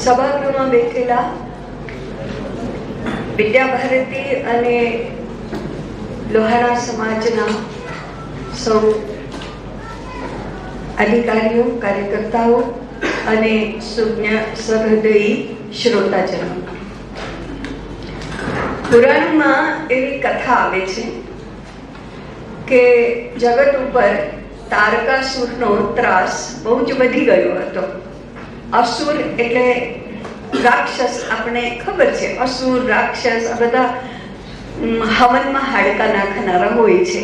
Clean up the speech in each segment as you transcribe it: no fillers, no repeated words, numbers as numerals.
સભાગૃહમાં બેઠેલા વિદ્યાભારતી અને લોહાણા સમાજના સૌ અધિકારીઓ, કાર્યકર્તાઓ અને સહૃદયી શ્રોતાજનો, પુરાણમાં એવી કથા આવે છે કે જગત ઉપર તારકાસુરનો ત્રાસ બહુ જ વધી ગયો હતો. અસુર એટલે રાક્ષસ, આપણે ખબર છે. અસુર, રાક્ષસ આ બધા હવનમાં હાડકા નાખનારા હોય છે,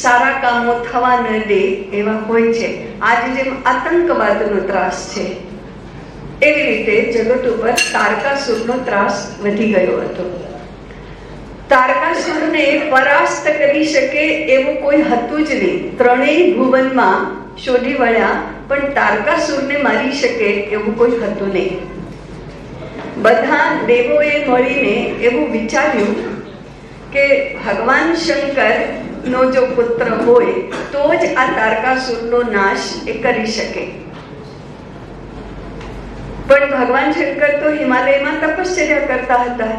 સારા કામો થવા ન દે એવા હોય છે. આજે જેમ આતંકવાદનો ત્રાસ છે એવી રીતે જગત ઉપર તારકાસુરનો ત્રાસ વધી ગયો હતો. તારકાસુરને પરાસ્ત કરી શકે એવું કોઈ હતું જ નહીં. ત્રણેય ભુવનમાં શોધી વળ્યા પણ તારકાસુરને મારી શકે એવું કોઈ હતું નહીં. બધા દેવોએ મળીને એવું વિચાર્યું કે ભગવાન શંકર નો જો પુત્ર હોય તો જ આ તારકાસુરનો નાશ એ કરી શકે. પણ ભગવાન શંકર તો હિમાલયમાં તપશ્ચર્યા કરતા હતા.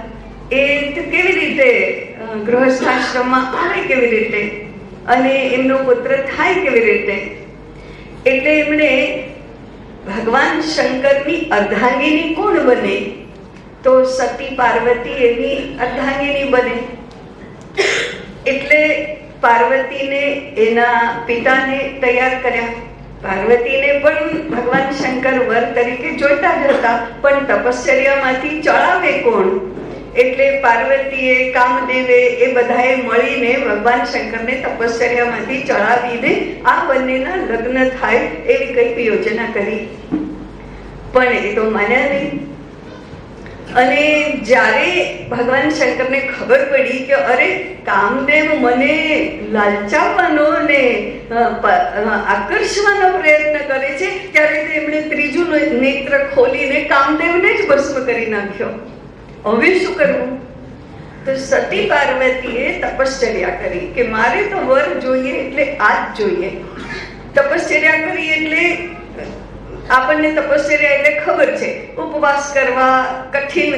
એ કેવી રીતે ગૃહસ્થાશ્રમમાં આવે, કેવી રીતે, અને એમનો પુત્ર થાય કેવી રીતે? એટલે એમણે ભગવાન શંકરની અર્ધાંગિની કોણ બને? તો સતી પાર્વતી એની અર્ધાંગિની બને. એટલે પાર્વતીને એના પિતાને તૈયાર કર્યા. પાર્વતીને પણ ભગવાન શંકર વર તરીકે જોઈતા જ હતા, પણ તપશ્ચર્યામાંથી ચડાવે કોણ? એટલે પાર્વતીએ, કામદેવે એ બધાએ મળીને ભગવાન શંકરને તપશ્ચર્યામાંથી ચડાવીને આ બંનેના લગ્ન થાય એવી કંઈક યોજના કરી. પણ એ તો માન્યા નહીં. અને જ્યારે ભગવાન શંકરને ખબર પડી કે અરે કામદેવ મને લાલચાવવાનો ને આકર્ષવાનો પ્રયત્ન કરે છે, ત્યારે એમણે ત્રીજું નેત્ર ખોલીને કામદેવને જ ભસ્મ કરી નાખ્યો. હવે શું કરવું? તો સતી પાર્વતીએ તપશ્ચર્યા કરી કે મારે તો વર જોઈએ એટલે આ જ જોઈએ. તપશ્ચર્યા કરી એટલે આપણને તપશ્ચર્યા એટલે ખબર છે, ઉપવાસ કરવા,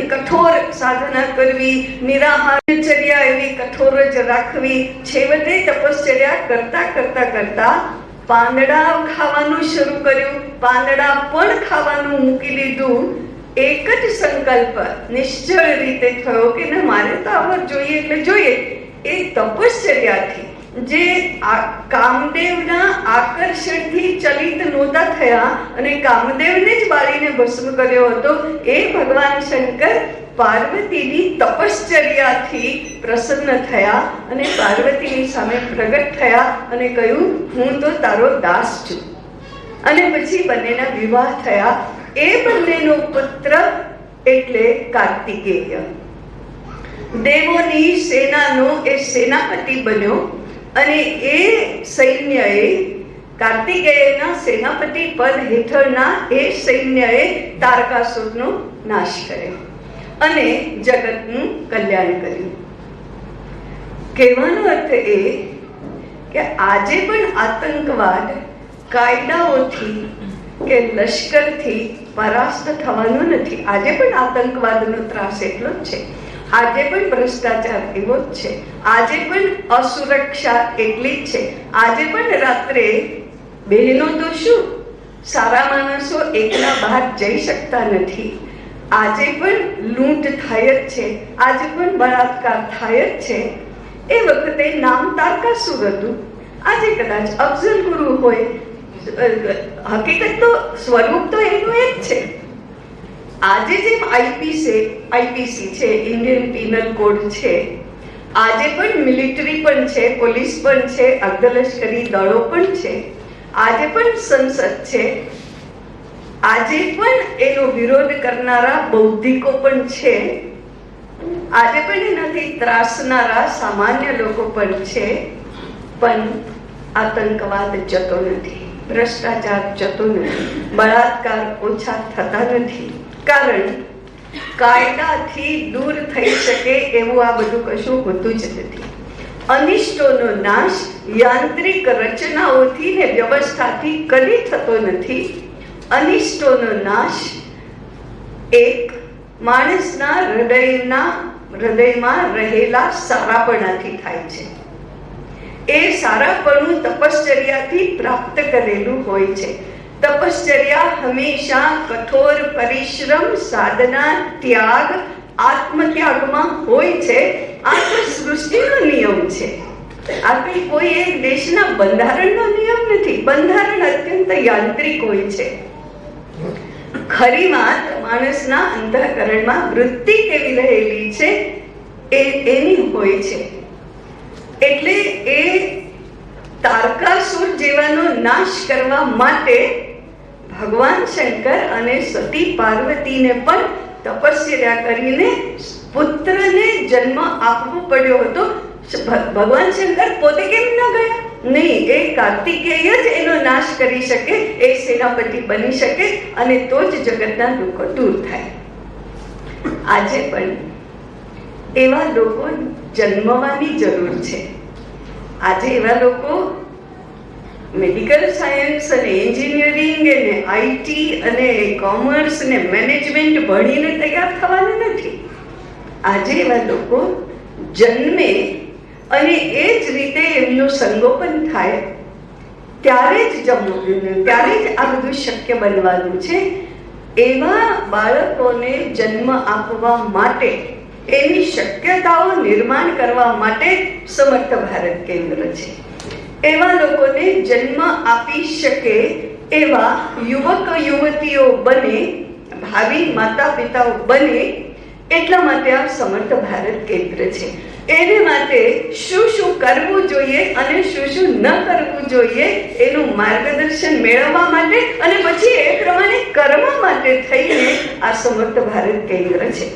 કઠોર સાધના કરવી, નિરાહારચર્યા એવી કઠોર જ રાખવી. છેવટે તપશ્ચર્યા કરતા કરતા કરતા પાંદડા ખાવાનું શરૂ કર્યું. પાંદડા પણ ખાવાનું મૂકી દીધું. એક જ સંકલ્પ નિશ્ચળ રીતે થયો કે ના, મારે તો આવર જોઈએ એટલે જોઈએ. એ તપશ્ચર્યાથી જે કામદેવના આકર્ષણથી ચલિત નહોતા થયા અને કામદેવને જ બાળીને ભસ્મ કર્યો હતો, એ ભગવાન શંકર પાર્વતીની તપશ્ચર્યાથી પ્રસન્ન થયા અને પાર્વતીની સામે પ્રગટ થયા અને કહ્યું, હું તો તારો દાસ છું. અને પછી બંનેના વિવાહ થયા. એ બંનેનો પુત્ર એટલે કાર્તિકેય. દેવોની સેનાનો એ સેનાપતિ બન્યો અને એ સૈન્યએ, કાર્તિકેયના સેનાપતિ પદ હેઠળના એ સૈન્યએ તારકાસુરનો નાશ કર્યો અને જગતનું કલ્યાણ કર્યું. કહેવાનો અર્થ એ કે આજે પણ આતંકવાદ કાયદાઓથી કે લશ્કરથી પરાસ્ત થવાનો નથી. આજે પણ આતંકવાદનો ત્રાસ એટલો જ છે. આજે પણ ભ્રષ્ટાચાર એવો જ છે. આજે પણ અસુરક્ષા એટલી જ છે. આજે પણ રાત્રે બહેનો તો શું, સારા માણસો એકલા બહાર જઈ શકતા નથી. આજે પણ લૂંટ થાય જ છે. આજે પણ બળાત્કાર થાય જ છે. એ વખતે નામ તારકાસુર હતું. આજે કદાચ અફઝલ ગુરુ હોય. હકીકત તો સ્વરૂપ તો એનું એ જ છે. આજે જેમ આઈપીસી છે, ઇન્ડિયન પિનલ કોડ છે, આજે પણ મિલિટરી પણ છે, પોલીસ પણ છે, અર્ધલશ્કરી દળો પણ છે, આજે પણ સંસદ છે, આજે પણ એનો વિરોધ કરનારા બૌદ્ધિકો પણ છે, આજે પણ એનાથી ત્રાસનારા સામાન્ય લોકો પણ છે. પણ આતંકવાદ જતો નથી, ભ્રષ્ટાચાર જતો નથી, બળાત્કાર ઓછા થતા નથી. કારણ કાયદાથી દૂર થઈ શકે એવું આ બધું કશું હોતું જ નથી. અનિષ્ટોનો નાશ યાંત્રિક રચનાઓથી ને વ્યવસ્થાથી કદી થતો નથી. અનિષ્ટોનો નાશ એક માણસના હૃદયમાં રહેલા સારાપણાથી થાય છે. એ સારાપણું તપશ્ચર્યાથી પ્રાપ્ત કરેલું હોય છે. તપશ્ચર્યા હંમેશા કઠોર પરિશ્રમ, સાધના, ત્યાગ, આત્મત્યાગમાં હોય છે. આ તો સૃષ્ટિનો નિયમ છે. આ કઈ કોઈ એક દેશના બંધારણનો નિયમ નથી. બંધારણ અત્યંત યાંત્રિક હોય છે. ખરી વાત માણસના અંતઃકરણમાં વૃત્તિ કેવી રહેલી છે એની હોય છે. એટલે એ તારકાસુર જેવાનો નાશ કરવા માટે ભગવાન શંકર અને સતી પાર્વતીને પણ તપસ્યા કરીને પુત્રને જન્મ આપવો પડ્યો હતો. ભગવાન શંકર પોતે કેમ ન ગયા? નહીં, એ કાર્તિકેય જ એનો નાશ કરી શકે, એ સેનાપતિ બની શકે અને તો જ જગતના દુઃખો દૂર થાય. આજે પણ એવા લોકો જન્મવાની જરૂર છે. આજે એવા લોકો મેડિકલ સાયન્સ અને એન્જિનિયરિંગ અને આઈટી અને કોમર્સ અને મેનેજમેન્ટ ભણીને તૈયાર થવાના નથી. આજે એવા લોકો જન્મે અને એ જ રીતે એમનું સંગોપન થાય ત્યારે જ ત્યારે જ આ બધું શક્ય બનવાનું છે. એવા બાળકોને જન્મ આપવા માટે, એની શક્યતાઓ નિર્માણ કરવા માટે સમર્થ ભારત કેન્દ્ર છે. એવા લોકોને જન્મ આપી શકે એવા યુવક યુવતીઓ બને, ભાવિ માતા પિતાઓ બને, એટલા માટે આ સમર્થ ભારત કેન્દ્ર છે. એને માટે શું શું કરવું જોઈએ અને શું શું ન કરવું જોઈએ એનું માર્ગદર્શન મેળવવા માટે અને પછી એ પ્રમાણે કરવા માટે થઈને આ સમર્થ ભારત કેન્દ્ર છે.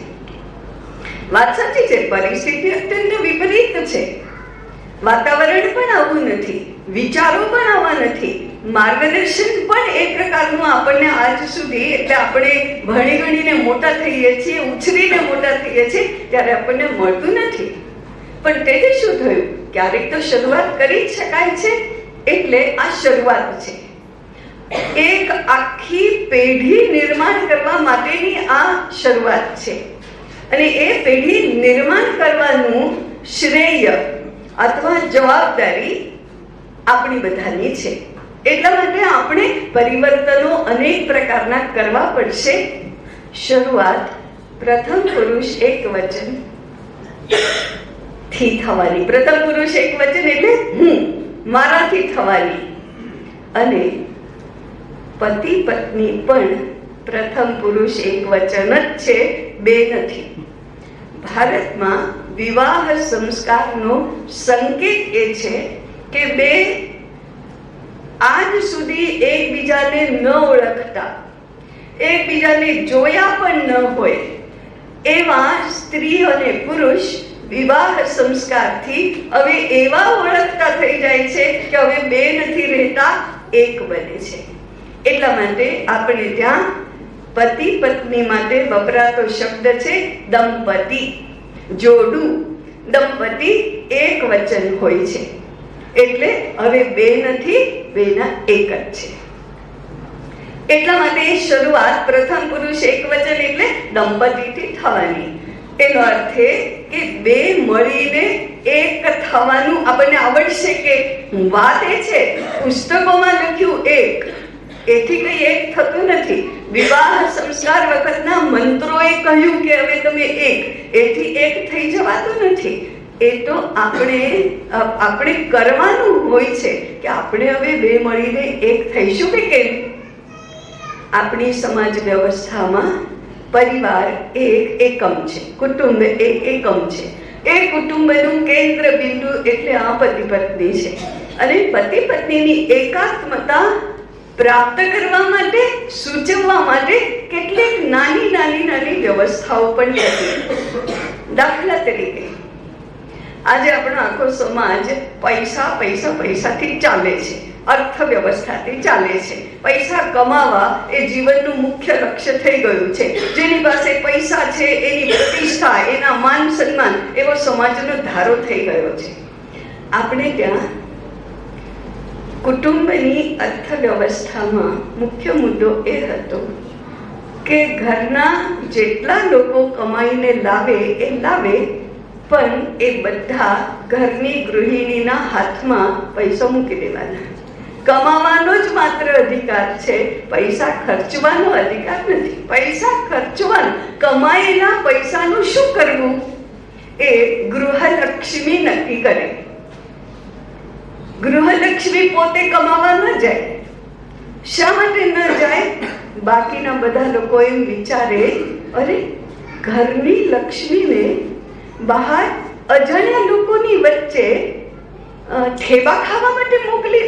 વાત સાચી છે, પરિસ્થિતિ અત્યંત વિપરીત છે. વાતાવરણ પણ આવું નથી, વિચારો પણ આવા નથી, માર્ગદર્શન પણ એ પ્રકારનું આપણને આજ સુધી, એટલે આપણે ભણી ગણીને મોટા થઈએ છીએ, ઉછરીને મોટા થઈએ છીએ ત્યારે આપણને મળતું નથી. પણ તેને શું થયું? ક્યારેક તો શરૂઆત કરી જ શકાય છે. એટલે આ શરૂઆત છે. એક આખી પેઢી નિર્માણ કરવા માટેની આ શરૂઆત છે. અને એ પેઢી નિર્માણ કરવાનું શ્રેય અથવા જવાબદારી આપણી બધાની છે. એટલા માટે આપણે પરિવર્તનો અનેક પ્રકારના કરવા પડશે. શરૂઆત પ્રથમ પુરુષ એક વચન થી થવાની. પ્રથમ પુરુષ એક વચન એટલે હું, મારાથી થવાની. અને પતિ પત્ની પણ પ્રથમ પુરુષ એક વચન જ છે, બે નથી. ભારતમાં વિવાહ સંસ્કારનો સંકેત એ છે કે બે આજ સુધી એકબીજાને ન ઓળખતા, એકબીજાને જોયા પણ ન હોય એવા સ્ત્રી અને પુરુષ વિવાહ સંસ્કારથી હવે એવા ઓળખતા થઈ જાય છે કે હવે બે નથી રહેતા, એક બને છે. એટલા માટે આપણે ત્યાં પતિ પત્ની માટે વપરાતો શબ્દ છે દંપતિ, જોડું. દંપતિ એક વચન હોય છે. એટલે હવે બે નથી, બેના એક જ છે. એટલા માટે શરૂઆત પ્રથમ પુરુષ એક વચન એટલે દંપતિથી થવાની. એનો અર્થ એ કે બે મળીને એક થવાનું આપણને આવડશે. કે વાત એ છે, પુસ્તકોમાં લખ્યું એક, એથી કઈ એક થતું નથી. વિવાહ સંસ્કાર વખતના મંત્રોએ કહ્યું કે હવે તમે એક, એથી એક થઈ જવાતું નથી. એ તો આપણે કરવાનું હોય છે કે આપણે હવે બે મળીને એક થઈશું કે કેમ. આપણી સમાજ વ્યવસ્થામાં પરિવાર એક એકમ છે, કુટુંબ એક એકમ છે. એ કુટુંબનું કેન્દ્ર બિંદુ એટલે આ પતિ પત્ની છે. અને પતિ પત્નીની એકાત્મતા પ્રાપ્ત કરવા માટે, સૂચવવા માટે કેટલીક નાની નાની નાની વ્યવસ્થાઓ પણ હતી. દાખલા તરીકે આજે આપણો આખો સમાજ પૈસા પૈસા પૈસાથી ચાલે છે, અર્થવ્યવસ્થાથી ચાલે છે. પૈસા કમાવા એ જીવનનું મુખ્ય લક્ષ્ય થઈ ગયું છે. જેની પાસે પૈસા છે એની પ્રતિષ્ઠા, એના માન સન્માન એવો સમાજનો ધારો થઈ ગયો છે. આપણે ત્યાં કુટુંબની અર્થવ્યવસ્થામાં મુખ્ય મુદ્દો એ હતો કે ઘરના જેટલા લોકો કમાઈને લાવે એ લાવે, પણ એ બધા ઘરની ગૃહિણીના હાથમાં પૈસો મૂકી દેવાના. કમાવાનો જ માત્ર અધિકાર છે, પૈસા ખર્ચવાનો અધિકાર નથી. પૈસા ખર્ચવાનો, કમાયેલા પૈસાનું શું કરવું એ ગૃહલક્ષ્મી નક્કી કરે. ગૃહલક્ષ્મી પોતે કમાવા ન જાય. શા માટે ન જાય? બાકીના બધા લોકો એમ વિચારે, અરે ઘરની લક્ષ્મીને બહાર અજાણ્યા લોકોની વચ્ચે ઠેબા ખાવા માટે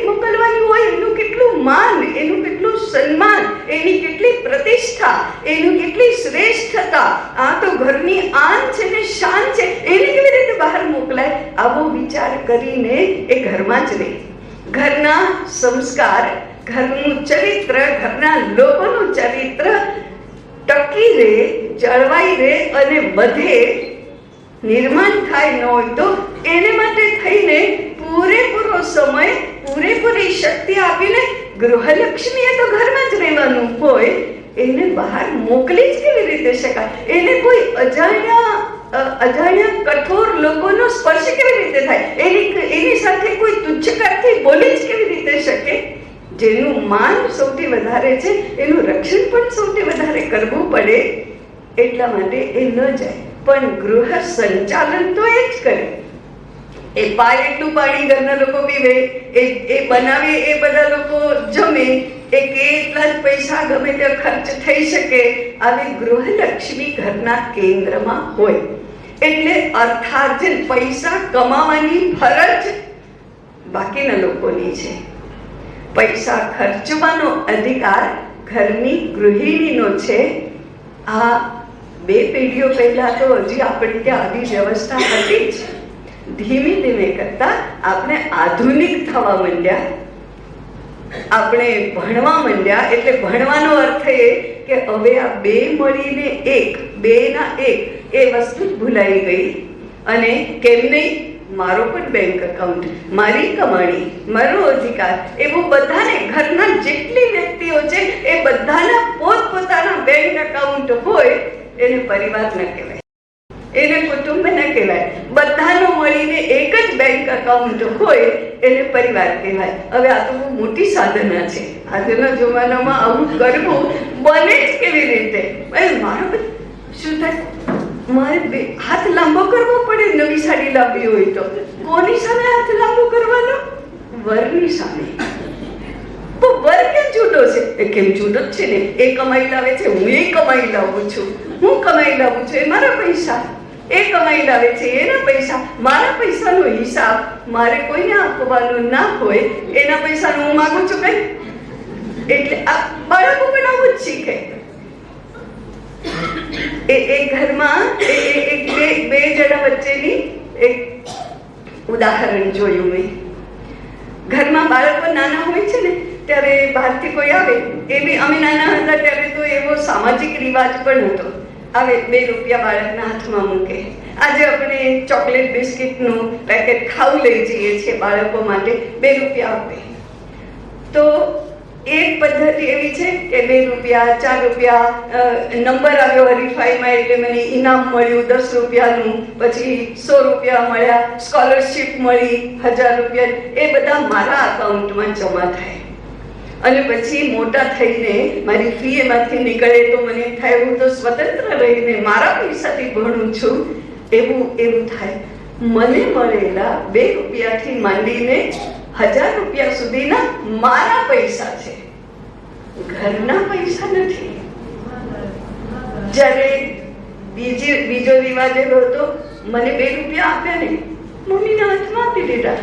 મોકલવાની હોય, એનું કેટલું માન, એનું કેટલું સન્માન, એની કેટલી પ્રતિષ્ઠા, એનું કેટલી શ્રેષ્ઠતા, આ તો ઘરની આન છે ને શાન છે, એને કેવી રીતે બહાર મોકલાય? આવો વિચાર કરીને એ ઘરમાં જ રહે. ઘરના સંસ્કાર, ઘરનું ચરિત્ર, ઘરના લોકોનું ચરિત્ર ટકી રહે, જળવાઈ રહે અને વધે, નિર્માણ થાય. ન હોય તો એને માટે થઈને પૂરેપૂરો સમય, પૂરેપૂરી શક્તિ આપીને ગૃહલક્ષ્મીએ તો ઘરમાં જ રહેવાનું હોય, એને બહાર મોકલી જ કેવી રીતે શકાય? એને કોઈ અજાણ્યા કઠોર લોકોનો સ્પર્શ કેવી રીતે થાય? એની સાથે કોઈ તુચ્છકારથી બોલી જ કેવી રીતે શકે? જેનું માન સૌથી વધારે છે એનું રક્ષણ પણ સૌથી વધારે કરવું પડે. એટલા માટે એ ન જાય. પણ ગૃહ સંચાલન તો એ જ કરે. એ પાય એટલું પાણી ઘરના લોકો પીવે, એ બનાવે, એ બધા લોકો જમે, એ કેટલા જ પૈસા ગમે ત્યાં ખર્ચ થઈ શકે. આવી ગૃહલક્ષ્મી ઘરના કેન્દ્રમાં હોય. એટલે અર્થાર્જન, પૈસા કમાવાની ફરજ બાકીના લોકોની છે. પૈસા ખર્ચવાનો અધિકાર ઘરની ગૃહિણીનો છે. આ 2 પેઢીઓ પહેલા તો હજી આપણે ત્યાં આવી વ્યવસ્થા હતી જ. ધીમે ધીમે કરતા આપણે આધુનિક થવા માંડ્યા, આપણે ભણવા માંડ્યા. એટલે ભણવાનો અર્થ એ કે હવે આ 2 મળીને 1, 2 ના 1 એ વસ્તુ જ ભૂલાઈ ગઈ. અને કેમ નહીં, મારો પણ બેંક એકાઉન્ટ, મારી કમાણી, મારો અધિકાર, એવું બધાને, ઘરના જેટલી વ્યક્તિઓ છે એ બધાના પોતપોતાના બેંક એકાઉન્ટ હોય. એને પરિવાર ન કહેવાય, એને કુટુંબ ન કહેવાય. બધાનો મળીને એક જ બેંક એકાઉન્ટ હોય એને પરિવાર કહેવાય. હવે આ તો બહુ મોટી સાધના છે. આજના જમાનામાં આવું કરવું બને જ કેવી રીતે? મારો શું થાય? મારે હાથ લાંબો કરવો પડે. નવી સાડી લાવવી હોય તો કોની સામે હાથ લાંબો કરવાનો? વરની સામે. વર કેમ જુદો છે? એ કેમ જુદો જ છે ને? એ કમાઈ લાવે છે, હું એ કમાઈ લાવું છું. હું કમાઈ લાવું છું, એ મારા પૈસા. એ કમાઈ લાવે છે, એના પૈસા. મારા પૈસાનો હિસાબ મારે કોઈને આપવાનો ના હોય. એના પૈસાનું હું માગું છું કઈ. એટલે આ બાળકો પણ આવું જ શીખે. એ ઘરમાં બે જણા વચ્ચેની એક ઉદાહરણ જોયું મેં. ઘરમાં બાળકો નાના હોય છે ને ત્યારે બહારથી કોઈ આવે, એ બી અમે નાના હતા ત્યારે તો એવો સામાજિક રિવાજ પણ હતો. આવે 2 રૂપિયા બાળકના હાથમાં મૂકે. આજે આપણે ચોકલેટ બિસ્કિટનું પેકેટ ખાવું લઈ જઈએ છીએ બાળકો માટે, 2 રૂપિયા આપે. તો એક પદ્ધતિ એવી છે કે 2 રૂપિયા, 4 રૂપિયા, નંબર આવ્યો હરીફાઈમાં એટલે મને ઇનામ મળ્યું 10 રૂપિયાનું, પછી 100 રૂપિયા મળ્યા, સ્કોલરશીપ મળી 1000 રૂપિયા, એ બધા મારા અકાઉન્ટમાં જમા થાય. અને પછી મોટા થઈને મારી ફી એમાંથી નીકળે તો મને એમ થાય હું તો સ્વતંત્ર રહીને મારા પૈસાથી ભણું છું, એવું થાય. મને મળેલા 2 રૂપિયાથી માંડીને 1000 રૂપિયા સુધીના મારા પૈસા છે, ઘરના પૈસા નથી. જ્યારે બીજો રિવાજ એવો હતો, મને 2 રૂપિયા આપ્યા ને મમ્મીના હાથમાં આપી દીધા.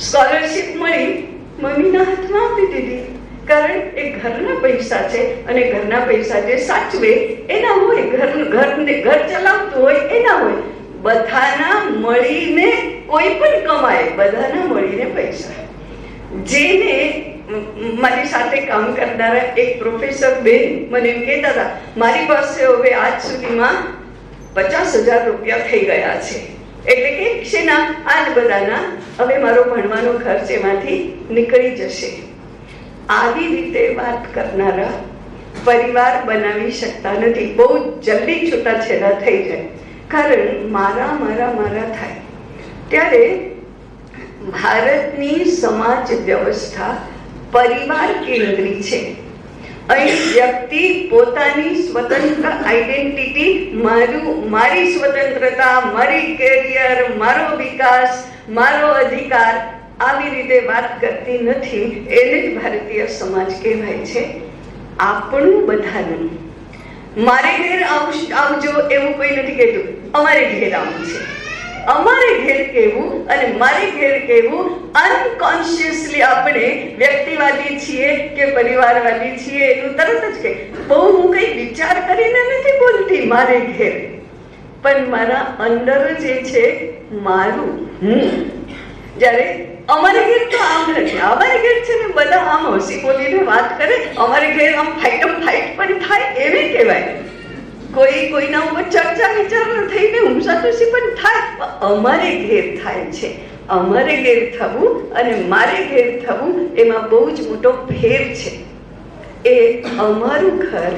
સ્કોલરશીપ મળી, મમ્મીના હાથમાં આપી દીધી. કારણ એ ઘરના પૈસા છે અને ઘરના પૈસા જે સાચવે એના હોય, ઘર ચલાવતું હોય એના હોય. બધાના મળીને કોઈ પણ કમાય, બધાના મળીને પૈસા. જેને મારી સાથે કામ કરનારા એક પ્રોફેસર બેન મને એમ કહેતા હતા, મારી પાસે હવે આજ સુધીમાં 50,000 રૂપિયા થઈ ગયા છે. એટલે કે શેના? આજ બધાના. હવે મારો ભણવાનો ખર્ચ એમાંથી નીકળી જશે. આવી રીતે વાત કરનારા પરિવાર બનાવી શકતા નથી. બહુ જલ્દી છૂટાછેડા થઈ જાય, કારણ મારા મારા મારા થાય. ત્યારે ભારતની સમાજ વ્યવસ્થા પરિવાર કેન્દ્રી છે. અહીં વ્યક્તિ પોતાની સ્વતંત્ર આઈડેન્ટિટી, મારી સ્વતંત્રતા, મારી કેરિયર, મારો વિકાસ, મારો અધિકાર આવી રીતે વાત કરતી નથી. એને જ ભારતીય સમાજ કહેવાય છે. આપણું બધાનું મારે ઘેર આવજો એવું કોઈ નથી કહેતું. અમારે ઘેર આવવું છે, અમારે ઘેર કહેવું અને મારે ઘેર કહેવું અનકોન્શિયસલી આપણે વ્યક્તિવાદી છીએ કે પરિવારવાદી છીએ એનું તરત જ કહે. બહુ હું કંઈ વિચાર કરીને નથી બોલતી મારે ઘેર, પણ મારા અંદર જે છે મારું હું. જ્યારે અમારે ઘેર તો આમ નથી, અમારે ઘેર છે ને બધા આમ હસી બોલીને વાત કરે, અમારે ઘેર આમ ફાઇટ પણ થાય એવી કહેવાય. કોઈના ઉપર ચર્ચા વિચારણા થઈને હુંસાતુસી પણ થાય. અમારે ઘેર થાય છે. અમારે ઘેર થવું અને મારે ઘેર થવું એમાં બહુ જ મોટો ફેર છે. એ અમારું ઘર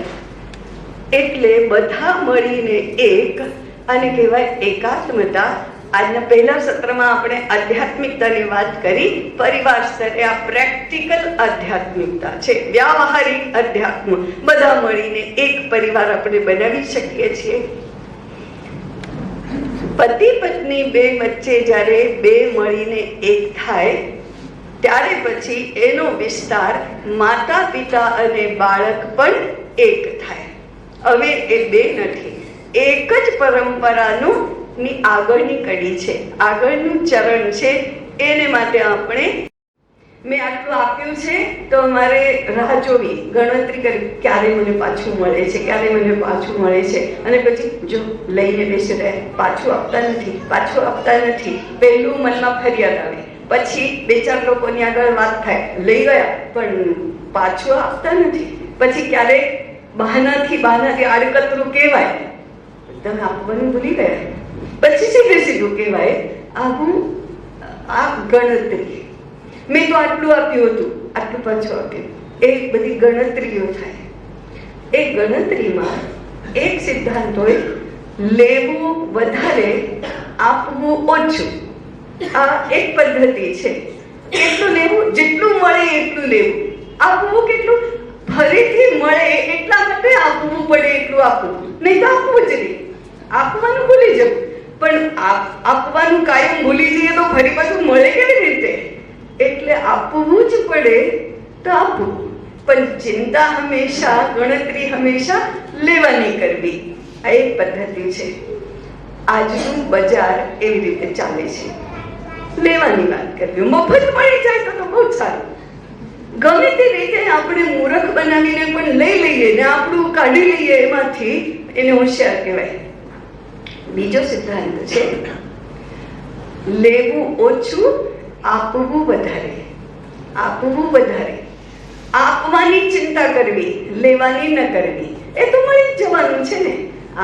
એટલે બધા મળીને એક, અને કહેવાય એકાત્મતા. આજના પહેલા સત્રમાં આપણે આધ્યાત્મિકતાની વાત કરી. પરિવાર સ્તરે આ પ્રેક્ટિકલ આધ્યાત્મિકતા છે, વ્યાવહારિક અધ્યાત્મ. બધા મળીને એક પરિવાર આપણે બનાવી શકીએ છીએ. પતિ પત્ની બે વચ્ચે જ્યારે બે મળીને એક થાય ત્યારે પછી એનો વિસ્તાર માતા પિતા અને બાળક પણ એક થાય. હવે એ બે નથી, એક જ પરંપરાનું ની આગળની કડી છે, આગળનું ચરણ છે. એને માટે આપણે મેં આટલું આપ્યું છે તો મારે રાહ જોવી, ગણતરી કરી ક્યારે મને પાછું મળે છે, ક્યારે મને પાછું મળે છે. અને પછી જો લઈને બેસી રહ્યા, પાછું આપતા નથી. પહેલું મનમાં ફરિયાદ આવે, પછી બે ચાર લોકોની આગળ વાત થાય, લઈ ગયા પણ પાછું આપતા નથી. પછી ક્યારેક બહાનાથી આડકતરું કહેવાય, તમે આપવાનું ભૂલી ગયા. પછી સીધું કહેવાય આ ગણતરી, મેં તો આટલું આપ્યું હતું, આટલું પાછું આપ્યું. એ બધી ગણતરીઓ થાય. એ ગણતરીમાં એક સિદ્ધાંત હોય, લેવું વધારે, આપવું ઓછું. આ એક પદ્ધતિ છે. એટલું લેવું, જેટલું મળે એટલું લેવું. આપવું કેટલું? ફરીથી મળે એટલા માટે આપવું પડે એટલું આપવું, નહીં તો આપવું જ નહીં. આપવાનું ભૂલી જવું, પણ આપવાનું કાયમ ભૂલી જઈએ તો ફરી પાછું મળે કેવી રીતે? એટલે આપવું જ પડે તો આપવું, પણ ચિંતા હંમેશા, ગણતરી હંમેશા લેવાની કરવી. આ એક પદ્ધતિ છે. આજનું બજાર એવી રીતે ચાલે છે, લેવાની વાત કરવી. મફત મળી જાય તો બહુ સારું. ગમે તે રીતે આપણે મૂર્ખ બનાવીને પણ લઈ લઈએ ને આપણું કાઢી લઈએ, એમાંથી એને હોશિયાર કહેવાય. બીજો સિદ્ધાંત છે, લેવું ઓછું, આપવું વધારે. આપવાની ચિંતા કરવી, લેવાની ન કરવી. એ તો મળી જ જવાનું છે ને.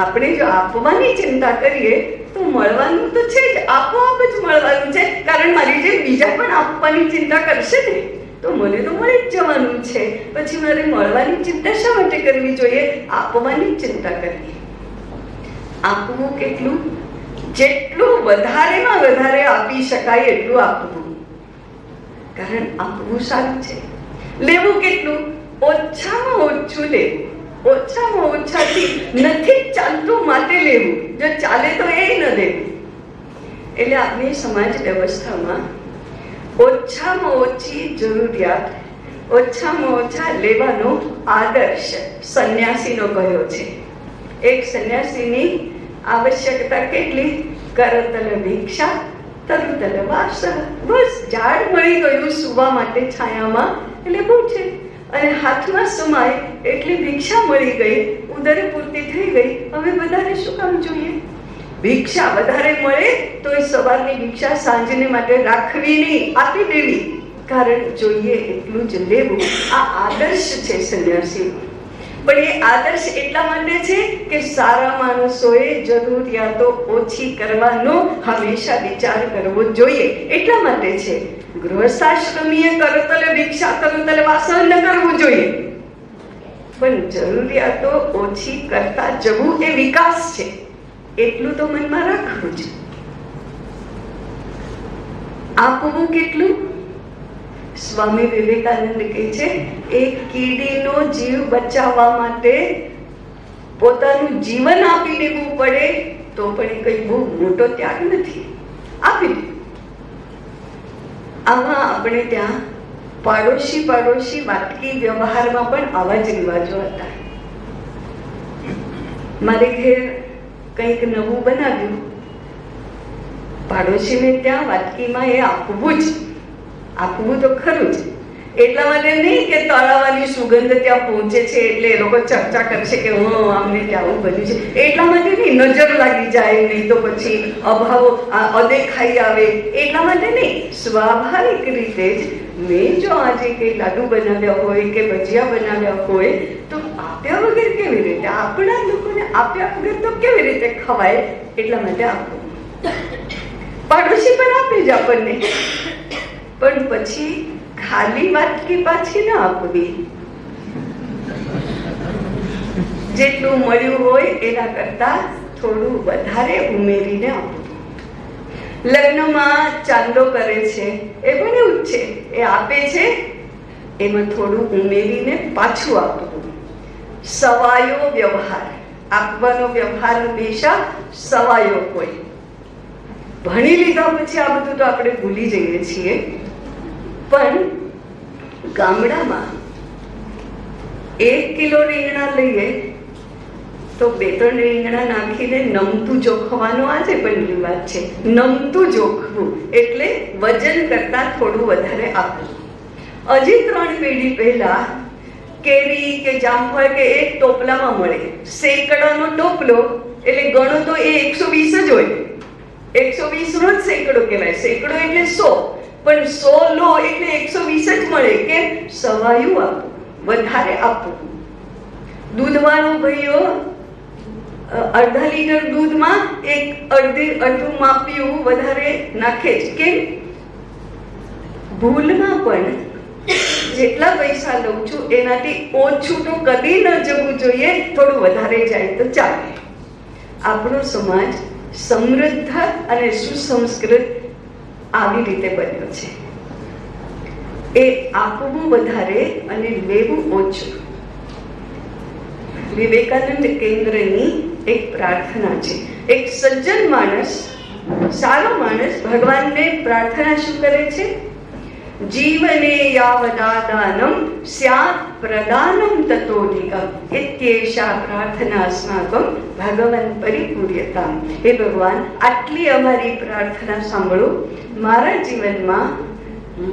આપણે જો આપવાની ચિંતા કરીએ તો મળવાનું તો છે જ, આપોઆપ જ મળવાનું છે. કારણ મારી જેમ બીજા પણ આપવાની ચિંતા કરશે ને તો મને તો મળી જ જવાનું છે. પછી મારે મળવાની ચિંતા શા માટે કરવી જોઈએ? આપવાની ચિંતા કરવી. આપવું કેટલું? જેટલું વધારેમાં વધારે આપી શકાય એટલું આપવું, કારણ આપવું સારું છે. લેવું કેટલું? ઓછામાં ઓછું લેવું. ઓછામાં ઓછાથી નથી ચાલતું માટે લેવું, જો ચાલે તો એ ન દેવું. એટલે આપણી સમાજ વ્યવસ્થામાં ઓછામાં ઓછી જરૂરિયાત, ઓછામાં ઓછા લેવાનો આદર્શ સંન્યાસીનો કયો છે. એક સંન્યાસીની આવશ્યકતા કેટલી? કરતલ ભિક્ષા તરુતલ વાસ. બસ ઝાડ મળી ગયું સુવા માટે છાયામાં એટલે બહુ છે, અને હાથમાં સમાય એટલે ભિક્ષા મળી ગઈ, ઉદર પૂર્તિ થઈ ગઈ. હવે વધારે શું કામ જોઈએ? ભિક્ષા વધારે મળે તો એ સવારની ભિક્ષા સાંજને માટે રાખવી નહીં, આપી દેવી. કારણ જોઈએ એટલું જ લેવું. આ આદર્શ છે સંન્યાસી. પણ એ આદર્શ એટલા માટે છે કે સારા માણસોએ જરૂરિયાતો ઓછી કરવાનો હંમેશા વિચાર કરવો જોઈએ, એટલા માટે છે. ગૃહસ્થાશ્રમીએ કરતલ ભિક્ષા તરુતલ વાસન ન કરવું જોઈએ. પણ જરૂરિયાતો ઓછી કરતા જવું એ વિકાસ છે, એટલું તો મનમાં રાખવું છે. આપવું કેટલું? સ્વામી વિવેકાનંદ કહે છે, એક કીડીનો જીવ બચાવવા માટે પોતાનું જીવન આપી દેવું પડે તો પણ એ કઈ બહુ મોટો ત્યાગ નથી. આપી દે. આમાં આપણે ત્યાં પાડોશી વાટકી વ્યવહારમાં પણ આવા જ રિવાજો હતા. મારે ઘેર કંઈક નવું બનાવ્યું, પાડોશીને ત્યાં વાટકીમાં એ આપવું તો ખરું જ. એટલા માટે નહીં કે તળાવાની સુગંધ ત્યાં પહોંચે છે એટલે એ લોકો ચર્ચા કરશે કે આમને ત્યાં આવું બન્યું છે, એટલા માટે નહીં. નજર લાગી જાય નહીં તો પછી અભાવો અદેખાઈ આવે, એટલા માટે નહીં. સ્વાભાવિક રીતે જ મેં જો આજે કંઈ લાડુ બનાવ્યા હોય કે ભજીયા બનાવ્યા હોય તો આપ્યા વગર કેવી રીતે, આપણા લોકોને આપ્યા વગર તો કેવી રીતે ખવાય, એટલા માટે આપવું. પાડોશી પણ આપે જ આપણને, પણ પછી ખાલી વાટકી પાછી ના આપવી. જેટલું મળ્યું હોય એના કરતા થોડું વધારે ઉમેરીને આપવું. લગ્નમાં ચાંદો કરે છે એ પણ એવું જ છે, એ આપે છે એમાં થોડું ઉમેરીને પાછું આપવું. સવાયો વ્યવહાર, આપવાનો વ્યવહાર હંમેશા સવાયો હોય. ભણી લીધા પછી આ બધું તો આપણે ભૂલી જઈએ છીએ, પણ ગામડામાં 1 કિલો રીંગણા લઈએ તો 2-3 રીંગણા નાખીને નમતું જોખવાનો આજે પણ રિવાજ છે. નમતું જોખવું એટલે વજન કરતા થોડું વધારે આપવું. હજી 3 પેઢી પહેલા કેરી કે જામફળ કે એક ટોપલામાં મળે, સેંકડાનો ટોપલો એટલે ગણો તો એ 120 જ હોય. 120 નો જ સેંકડો કહેવાય. સેંકડો એટલે 100, પણ 100 લો એટલે 120 જ મળે. કે સવાયું આપવું, વધારે આપવું. દૂધવાળો ભાઈઓ અડધા લીટર દૂધમાં અડધું માપ્યું વધારે નાખે જ. કેમ? ભૂલમાં પણ જેટલા પૈસા લઉં છું એનાથી ઓછું તો કદી ન જવું જોઈએ, થોડું વધારે જાય તો ચાલે. આપણો સમાજ સમૃદ્ધ અને સુસંસ્કૃત આવી રીતે બન્યો છે. એ આપવું વધારે અને લેવું ઓછું. વિવેકાનંદ કેન્દ્રની એક પ્રાર્થના છે. એક સજ્જન માણસ, સારો માણસ ભગવાનને પ્રાર્થના શું કરે છે? જીવને યાવદાદાનમ સ્યાત પ્રદાનમ તતોધિકમ ઇત્યેષા પ્રાર્થના અસ્માકમ ભગવન પરિપૂર્યતા. હે ભગવાન, આટલી અમારી પ્રાર્થના સાંભળો. મારા જીવનમાં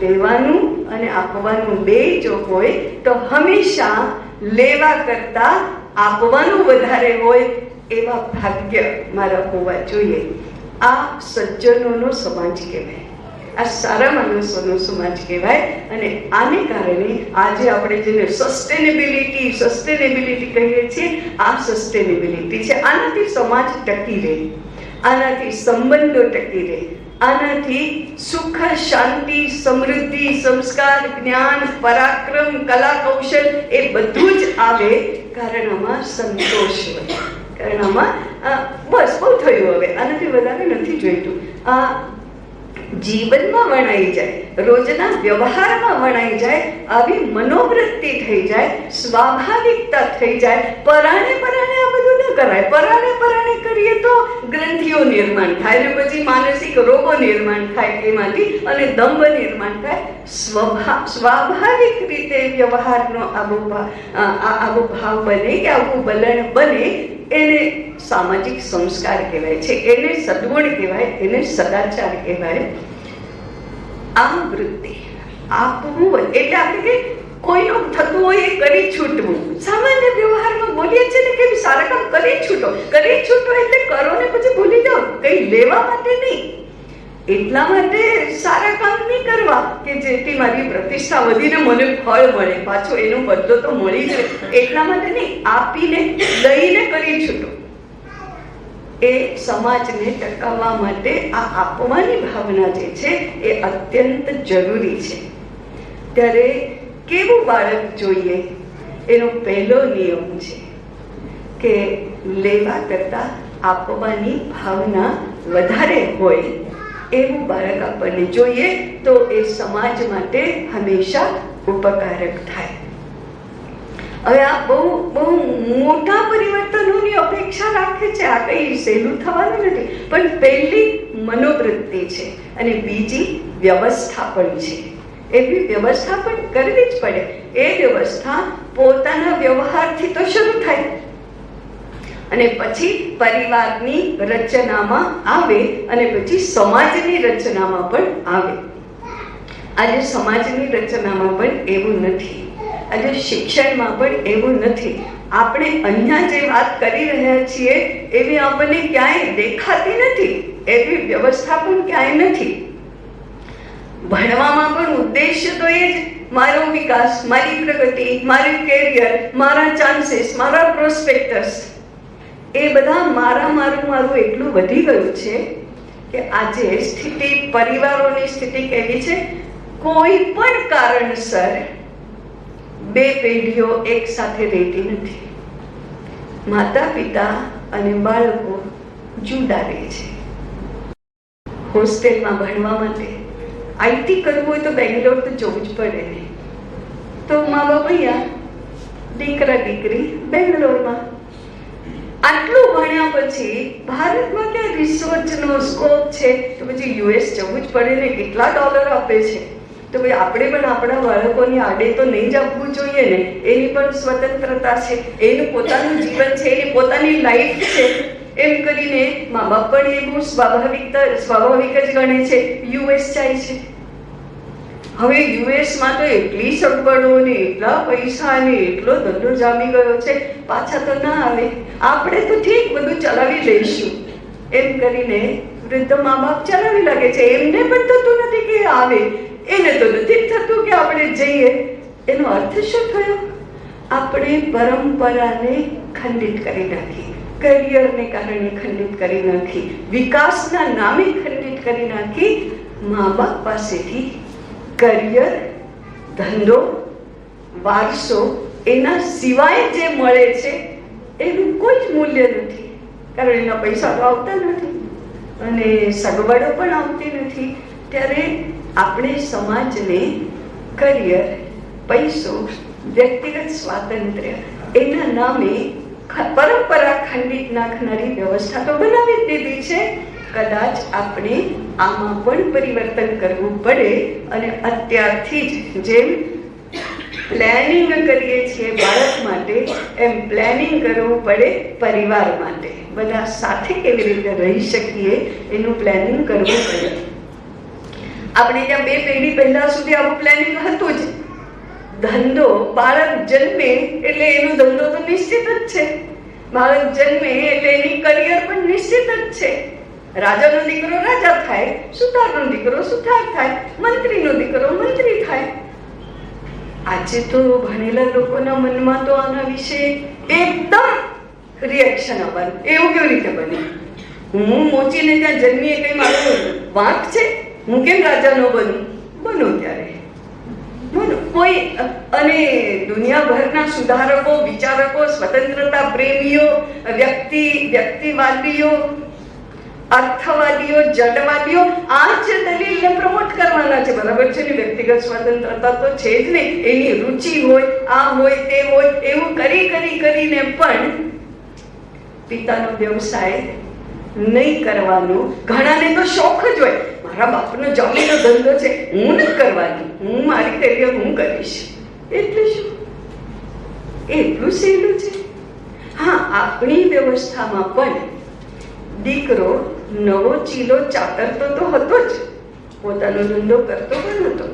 લેવાનું અને આપવાનું બે જો હોય તો હંમેશા લેવા કરતા આપવાનું વધારે હોય એવા ભાગ્ય મારા હોવા જોઈએ. આ સજ્જનોનો સમાજ કહેવાય, આ સારા માણસોનો સમાજ કહેવાય. અને આને કારણે આજે આપણે જેને સસ્ટેનેબિલિટી કહીએ છીએ, આ સસ્ટેનેબિલિટી છે. આનાથી સમાજ ટકી રહે, આનાથી સંબંધો ટકી રહે, આનાથી સુખ, શાંતિ, સમૃદ્ધિ, સંસ્કાર, જ્ઞાન, પરાક્રમ, કલા, કૌશલ એ બધું જ આવે. કારણ આમાં સંતોષ હોય, કારણ આમાં બસ બહુ થયું, હવે આનાથી વધારે નથી જોઈતું. આ જીવનમાં વણાઈ જાય, રોજના વ્યવહારમાં વણાઈ જાય, આવી મનોવૃત્તિ થઈ જાય, સ્વાભાવિકતા થઈ જાય. પરાણે આ બધું ન કરાય. પરાણે કરીએ તો ગ્રંથિઓ નિર્માણ થાય ને પછી માનસિક રોગો નિર્માણ થાય એમાંથી, અને દંભ નિર્માણ થાય. સ્વાભાવિક રીતે વ્યવહારનો આવો ભાવ બને કે આવું વલણ બને, એને સામાજિક સંસ્કાર કહેવાય છે, એને સદ્ગુણ કહેવાય, એને સદાચાર કહેવાય. આ વૃત્તિ આપવું એટલે આપણે કે કોઈનું થતું હોય એ કરી છૂટવું. સામાન્ય વ્યવહારમાં બોલીએ છીએ ને કે સારા કામ કરી છૂટો એટલે કરો ને પછી ભૂલી જાઓ, કઈ લેવા માટે નહીં. એટલા માટે સારા કામ નહીં કરવા કે જેથી મારી પ્રતિષ્ઠા વધીને મને ફળ મળે, પાછો એનો બદલો તો મળી જ રહે, એટલા માટે નહીં. આપીને લઈને કરી છૂટો. એ સમાજને ટકાવવા માટે આ આપવાની ભાવના જે છે એ અત્યંત જરૂરી છે. ત્યારે કેવું બાળક જોઈએ? એનો પહેલો નિયમ છે કે લેવા કરતા આપવાની ભાવના વધારે હોય એવું બાળક આપણને જોઈએ તો એ સમાજ માટે હંમેશા ઉપકારક થાય. હવે આ બહુ બહુ મોટા પરિવર્તનોની અપેક્ષા રાખે છે. આ કઈ સહેલું થવાનું નથી, પણ પહેલી મનોવૃત્તિ છે અને બીજી વ્યવસ્થા પણ છે. એવી વ્યવસ્થા પણ કરવી જ પડે. એ વ્યવસ્થા પોતાના વ્યવહારથી તો શરૂ થાય અને પછી પરિવારની રચનામાં આવે અને પછી સમાજની રચનામાં પણ આવે. આજે સમાજની રચનામાં પણ એવું નથી, આજે શિક્ષણમાં પણ એવું નથી. આપણે અહીંયા જે વાત કરી રહ્યા છીએ એવી આપણને ક્યાંય દેખાતી નથી, એવી વ્યવસ્થા પણ ક્યાંય નથી. ભણવામાં પણ ઉદ્દેશ્ય તો એ જ, મારો વિકાસ, મારી પ્રગતિ, મારું કેરિયર, મારા ચાન્સીસ, મારા પ્રોસ્પેક્ટસ, એ બધા મારું એટલું વધી ગયું છે કે આજે સ્થિતિ, પરિવારોની સ્થિતિ કેવી છે, કોઈ પણ કારણસર બે પેઢીઓ એક સાથે રહેતી નથી. માતા પિતા અને બાળકો જુદા રહે છે. હોસ્ટેલમાં ભણવા માટે આઈટી કરવું હોય તો બેંગ્લોર તો જવું જ પડે ને, તો મા બાપ અહીંયા, દીકરા દીકરી બેંગ્લોરમાં. આટલું ભણ્યા પછી ભારતમાં ક્યાં રિસર્ચનો સ્કોપ છે, તો પછી યુએસ જવું જ પડે ને. કેટલા ડોલર આપે છે, તો ભાઈ આપણે પણ આપણા બાળકોની આડે તો નહીં જ આપવું જોઈએ ને. એની પણ સ્વતંત્રતા છે, એનું પોતાનું જીવન છે, એની પોતાની લાઈફ છે. એમ કરીને મા બાપ પણ એ બહુ સ્વાભાવિક જ ગણે છે, યુએસ જાય છે. હવે યુએસમાં તો એટલી સગવડો ને એટલા પૈસા ને એટલો ધંધો જામી ગયો છે, પાછા તો ના આવે. આપણે તો ઠીક બધું ચલાવી લઈશું એમ કરીને વૃદ્ધ મા બાપ ચલાવી લાગે છે. એમને પણ થતું નથી કે આવે, એને તો નથી થતું કે આપણે જઈએ. એનો અર્થ શું થયો? આપણે પરંપરાને ખંડિત કરી નાખી, કરિયરને કારણે ખંડિત કરી નાખી, વિકાસના નામે ખંડિત કરી નાખી. મા બાપ પાસેથી કરિયર, ધંધો, વારસો એના સિવાય જે મળે છે એનું કોઈ જ મૂલ્ય નથી, કારણ એના પૈસા તો આવતા નથી અને સગવડો પણ આવતી નથી. ત્યારે આપણે સમાજને કરિયર, પૈસો, વ્યક્તિગત સ્વાતંત્ર્ય એના નામે પરંપરા ખંડિત નાખનારી વ્યવસ્થા તો બનાવી જ દીધી છે. કદાચ આપણે આમાં પણ પરિવર્તન કરવું પડે અને અત્યારથી જ જેમ પ્લાનિંગ કરીએ છીએ બાળક માટે, એમ પ્લાનિંગ કરવું પડે પરિવાર માટે. બધા સાથે કેવી રીતે રહી શકીએ એનું પ્લાનિંગ કરવું પડે. આપણે ત્યાં બે પેઢી પહેલા સુધી આવું પ્લાનિંગ હતું જ. ધંધો, બાળક જન્મે એટલે એનો ધંધો તો નિશ્ચિત જ છે, બાળક જન્મે એટલે એની કરિયર પણ નિશ્ચિત જ છે. રાજાનો દીકરો રાજા થાય, સુથારનો દીકરો સુથાર થાય, મંત્રીનો દીકરો મંત્રી થાય. આજે તો ભણેલા લોકોના મનમાં તો આના વિશે એકદમ રિએક્શન આવવાનું. એવું કેવી રીતે બને? હું મોચીને ત્યાં જન્મીએ કઈ મારો વાંક છે? હું કેમ રાજા ન બનું? બનો ત્યારે બનો. કોઈ અને દુનિયાભરના સુધારકો, વિચારકો, સ્વતંત્રતા પ્રેમીઓ, વ્યક્તિવાદીઓ, અર્થવાદીઓ, જડવાદીઓ આ જ દલીલને પ્રમોટ કરવાના છે. બરાબર છે ને, વ્યક્તિગત સ્વતંત્રતા તો છે જ નહીં, એની રુચિ હોય, આ હોય, તે હોય, એવું કરીને પણ પિતાનો વ્યવસાય નહીં કરવાનો. ઘણાને તો શોખ જ હોય, મારા બાપનો જમીનો ધંધો છે, હું નથી કરવાની, હું મારી કરિયર હું કરીશ. એટલે શું? એટલું સહેલું છે? હા, આપણી વ્યવસ્થામાં પણ દીકરો નવો ચીલો ચાતરતો તો હતો જ, પોતાનો ધંધો કરતો પણ હતો,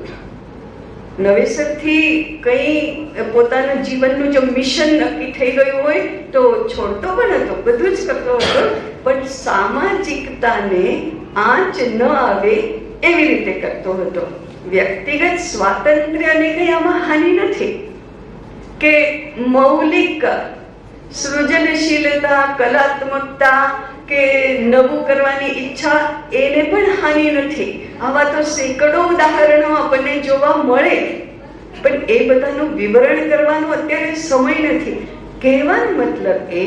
નવેસરથી કંઈ પોતાના જીવનનું જો મિશન નક્કી થઈ ગયું હોય તો છોડતો પણ હતો, બધું જ કરતો હતો. પણ સામાજિકતાને આંચ ન આવે એવી રીતે કરતો હતો. વ્યક્તિગત સ્વાતંત્ર્યને કંઈ આમાં હાનિ નથી કે મૌલિક સૃજનશીલતા, કલાત્મકતા કે નવું કરવાની ઈચ્છા એને પણ હાનિ નથી. આવા તો સેંકડો ઉદાહરણો આપણને જોવા મળે પણ એ બધાનું વિવરણ કરવાનો અત્યારે સમય નથી. કહેવાનો મતલબ એ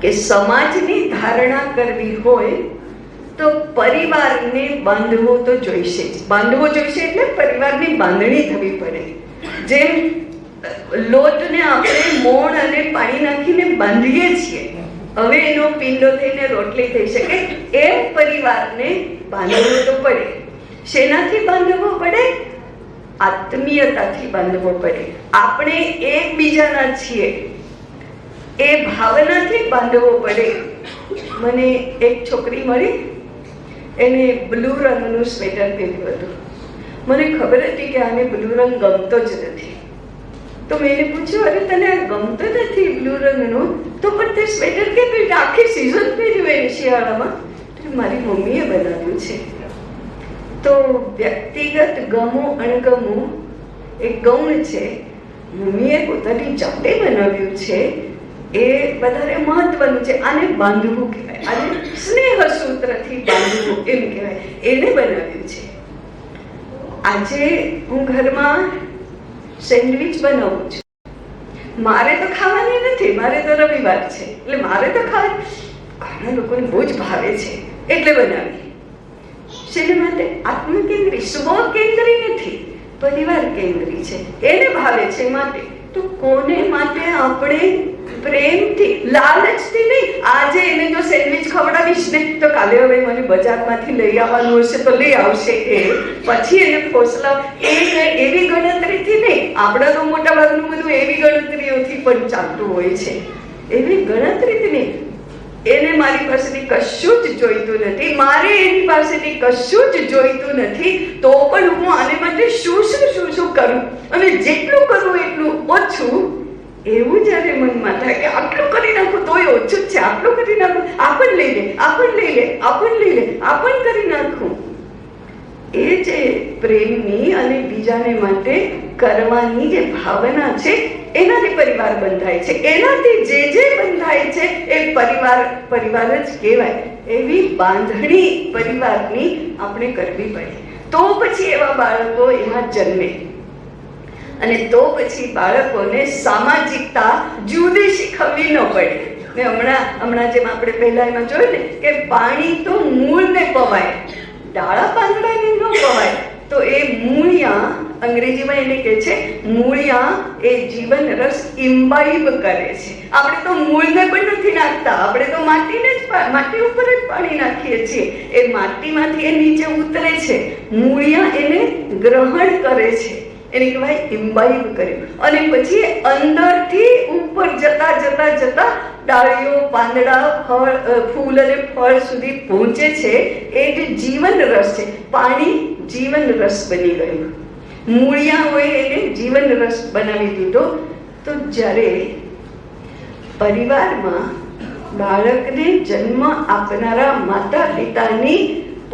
કે સમાજની ધારણા કરવી હોય તો પરિવારને બાંધવો તો જોઈશે જ. બાંધવો જોઈશે એટલે પરિવારની બાંધણી થવી પડે. જેમ લોટને આપણે મોણ અને પાણી નાખીને બાંધીએ છીએ, હવે એનો પિંડો થઈને રોટલી થઈ શકે, એમ પરિવારને બાંધવો તો પડે. શેનાથી બાંધવો પડે? આત્મીયતાથી બાંધવો પડે. આપણે એકબીજાના છીએ એ ભાવનાથી બાંધવો પડે. મને એક છોકરી મળી, એને બ્લુ રંગનું સ્વેટર પહેર્યું હતું. મને ખબર હતી કે આને બ્લુ રંગ ગમતો જ નથી. તો મેં એને પૂછ્યું, અરે તને આ ગમતો નથી બ્લુ રંગનું, તો પણ તે સ્વેટર કે પહેર્યું? આખી સિઝન પહેર્યું એને શિયાળામાં. મારી મમ્મીએ બનાવ્યું છે. તો વ્યક્તિગત ગમો અણગમો એ ગૌણ છે. મમ્મીએ પોતાની જાતે બનાવ્યું છે એ વધારે મહત્વનું છે. આને બાંધવું કહેવાય, આને સ્નેહ સૂત્રથી બાંધવું એમ કહેવાય. એને બનાવ્યું છે. આજે હું ઘરમાં સેન્ડવિચ બનાવું છું. મારે તો ખાવાની નથી, મારે તો રવિવાર છે એટલે મારે તો ઘણા લોકોને બહુ જ ભાવે છે એટલે બનાવી. શેને માટે? આત્મકેન્દ્રી, સ્વ કેન્દ્રી નથી, પરિવાર કેન્દ્રી છે. એને ભાવે છે માટે. તો કોને માટે આપણે પ્રેમથી, લાલચથી નહીં. આજે એને જો સેન્ડવિચ ખવડાવીશ ને તો કાલે હવે મને બજારમાંથી લઈ આવવાનું હશે તો લઈ આવશે. એ પછી એને ફોસલાવ, એવી ગણતરીથી નહીં. આપણા તો મોટા ભાગનું બધું એવી ગણતરીઓથી પણ ચાલતું હોય છે. એવી ગણતરીથી નહીં. એને મારી પાસેથી કશું જ જોઈતું નથી, મારે એની પાસેથી કશું જ જોઈતું નથી. તો પણ હું આને માટે શું કરું, અને જેટલું કરું એટલું ઓછું. એવું જ્યારે મનમાં થાય કે આટલું કરી નાખું તોય ઓછું જ છે, આટલું કરી નાખું, આ પણ લઈ લે, આ પણ લઈ લે, આ પણ લઈ લે, આ પણ કરી નાખું. એ જે પ્રેમની અને બીજાને માટે કરવાની જે ભાવના છે એનાથી પરિવાર બંધાય છે. એનાથી જે બંધાય છે એ પરિવાર જ કહેવાય. એવી બાંધણી પરિવારની આપણે કરવી પડે. તો પછી એવા બાળકો એમાં જન્મે, અને તો પછી બાળકોને સામાજિકતા જુદી શીખવવી ન પડે. મેં હમણાં જેમ આપણે પહેલા એમાં જોયું ને કે પાણી તો મૂળને પવાય, ડાળા પાંદડાને ન પવાય. તો એ મૂળિયા, અંગ્રેજીમાં એને કહે છે મૂળિયા, એ જીવન રસ ઇમ્બાઇબ કરે છે. આપણે તો મૂળને પણ નથી નાખતા, આપણે તો માટી ઉપર જ પાણી નાખીએ છીએ. એ માટીમાંથી એ નીચે ઉતરે છે. મૂળિયા એને ગ્રહણ કરે છે, એને કહેવાય ઇમ્બાઇબ કર્યું. અને પછી અંદરથી ઉપર જતા ડાળીઓ, પાંદડા, ફૂલ અને ફળ સુધી પહોંચે છે. એ જે જીવન રસ છે, પાણી જીવન રસ બની ગયું. મૂળિયા હોય એને જીવન રસ બનાવી દીધો. તો જ્યારે પરિવારમાં બાળકને જન્મ આપનારા માતા પિતાની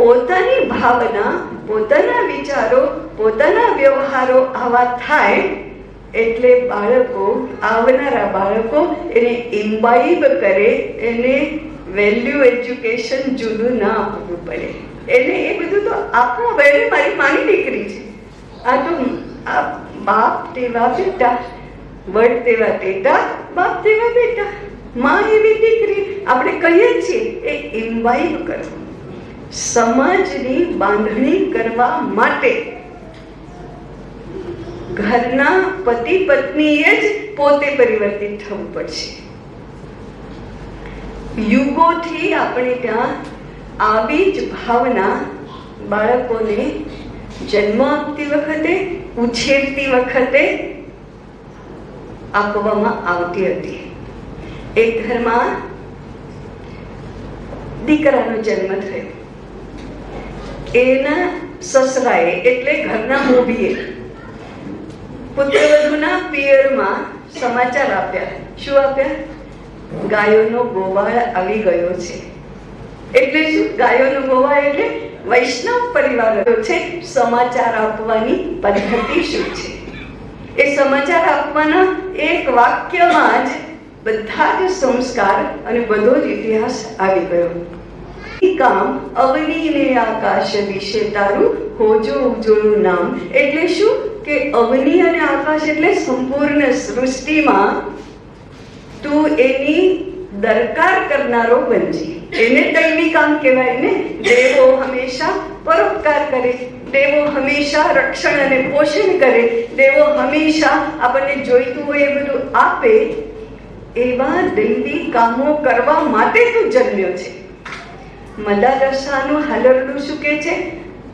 પોતાની ભાવના, પોતાના વિચારો, પોતાના વ્યવહારો આવા થાય એટલે આવનારા બાળકો એને ઇમ્બાઇબ કરે. એને વેલ્યુ એજ્યુકેશન જુદું ના આપવું પડે. એને એ બધું તો આપવું પડે. મારી માની દીકરી છે, આ તો આ બાપ તેવા બેટા, વડ તેવા ટેટા, બાપ તેવા બેટા, માં એવી દીકરી. આપણે કહીએ છીએ એ ઇમ્બાઇબ કરવું. સમાજની બાંધણી કરવા માટે ઘરના પતિ પત્નીએ જ પોતે પરિવર્તિત થવું પડશે. યુગોથી આપણે ત્યાં આવી જ ભાવના બાળકોને જન્મ આપતી વખતે, ઉછેરતી વખતે આપવામાં આવતી હતી. એક ઘરમાં દીકરાનો જન્મ થયો. એના સસરાએ એટલે ઘરના મોભીએ પુત્રવધુના પિયરમાં સમાચાર આપ્યા. શું આપ્યા? ગાયોનો ગોવાળ આવી ગયો છે. એટલે શું? ગાયોનો ગોવાળ એટલે વૈષ્ણવ પરિવાર છે. સમાચાર આપવાની પદ્ધતિ શું છે? એ સમાચાર આપવાના એક વાક્યમાં જ બધા જ સંસ્કાર અને બધો જ ઇતિહાસ આવી ગયો. કામ અવની ને આકાશ વિશે તારું હોજો ઉજળું નામ. એટલે શું કે અવનિ અને આકાશ એટલે સંપૂર્ણ સૃષ્ટિમાં તું એની દરકાર કરનારો બનજે. એને દૈવી કામ કહેવાય ને. દેવો હંમેશા પરોપકાર કરે, દેવો હંમેશા રક્ષણ અને પોષણ કરે, દેવો હંમેશા આપણને જોઈતું હોય એ બધું આપે. એવા દૈવી કામો કરવા માટે તું જન્મ્યો છે. મદાદશાનું હાલરડું શું કહે છે?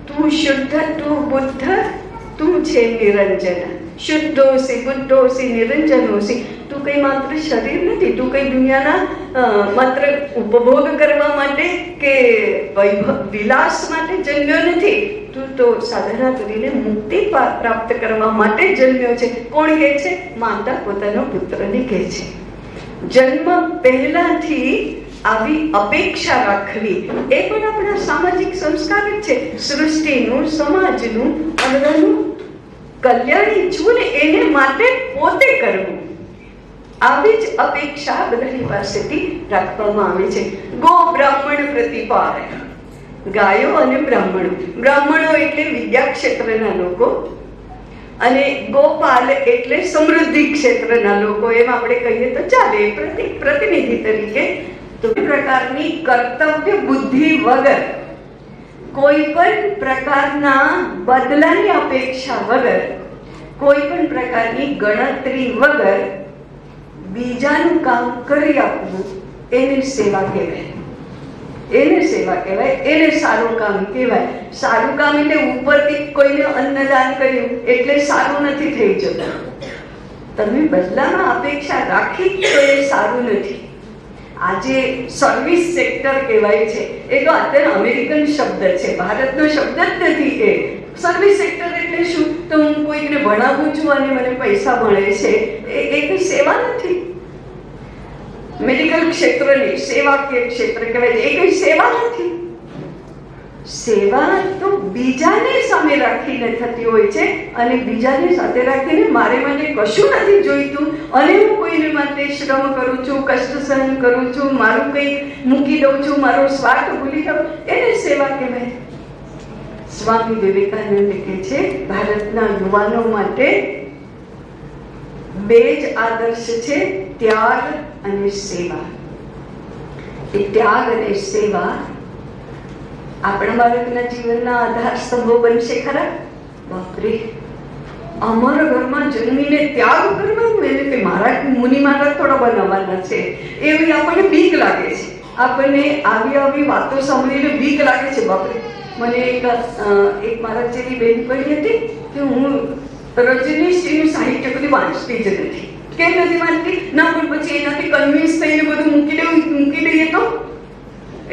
તું શુદ્ધ, તું બુદ્ધ, તું છે નિરંજન. શુદ્ધોસી, બુદ્ધોસી, નિરંજનોસી. તું કઈ માત્ર શરીર નથી, તું કઈ દુનિયાના માત્ર ઉપભોગ કરવા માટે કે વિલાસ માટે જન્મ્યો નથી. તું તો સાધના કરીને મુક્તિ પ્રાપ્ત કરવા માટે જન્મ્યો છે. કોણ કહે છે? માતા પોતાનો પુત્રને કહે છે. જન્મ પહેલાથી આવી અપેક્ષા રાખવી એ પણ આપણા સામાજિક સંસ્કાર જ છે. સૃષ્ટિનું, સમાજનું, અન્નનું કલ્યાણ ઈચ્છવું ને એને માટે પોતે કરવું, આવી જ અપેક્ષા બધાની પાસેથી રાખવામાં આવે છે. ગો બ્રાહ્મણ પ્રતિપાલ, ગાયો અને બ્રાહ્મણો. બ્રાહ્મણો એટલે વિદ્યા ક્ષેત્રના લોકો અને ગોપાલ એટલે સમૃદ્ધિ ક્ષેત્રના લોકો. એમ આપણે કહીએ તો ચાલે, પ્રતિનિધિ તરીકે. તો પ્રકારની કર્તવ્ય બુદ્ધિ વગર, કોઈ પણ પ્રકારના બદલાની અપેક્ષા વગર, કોઈ પણ પ્રકારની ગણતરી વગર બીજાનું કામ કરી આપવું એને સેવા કહેવાય. એને સેવા કહેવાય, એને સારું કામ કહેવાય. સારું કામ એટલે ઉપરથી કોઈને અન્નદાન કર્યું એટલે સારું નથી થઈ જતું. તમે બદલામાં અપેક્ષા રાખી તો એ સારું નથી. આજે સર્વિસ સેક્ટર કહેવાય છે, એ તો અત્યારે અમેરિકન શબ્દ છે, ભારતનો શબ્દ જ નથી. એ સર્વિસ સેક્ટર એટલે શું? તો હું કોઈને ભણાવું છું અને મને પૈસા મળે છે, એ કઈ સેવા નથી. મેડિકલ ક્ષેત્રની સેવાકીય ક્ષેત્ર કહેવાય, એ કઈ સેવા નથી. સેવા તો બીજાને સામે રાખીને થતી હોય છે, અને બીજાને સાથે રાખીને મારે માટે કશું નથી જોઈતું અને હું કોઈને માટે શ્રમ કરું છું, કષ્ટ સહન કરું છું, મારું કંઈ મૂકી દઉં છું, મારો સ્વાર્થ ભૂલી દઉં, એને સેવા કહેવાય. સ્વામી વિવેકાનંદ કહે છે ભારતના યુવાનો માટે બે જ આદર્શ છે, ત્યાગ અને સેવા. એ ત્યાગ અને સેવા આપણા બાળકના જીવનના આધાર સ્તંભો બનશે ખરા? બાપરે, અમારા ઘરમાં જન્મીને ત્યાગ કરવાનું, એટલે કે મારા મુનિ મહારાજ થોડા બનાવવાના છે એવી આપણને બીક લાગે છે. આપણને આવી વાતો સાંભળીને બીક લાગે છે. બાપરે, મને એક મારા જેવી બેનપણી હતી કે હું રજનીશજીનું સાહિત્ય કદી વાંચતી જ નથી. કેમ નથી વાંચતી? ના, પણ પછી એનાથી કન્વિન્સ થઈને બધું મૂકી દઈએ તો,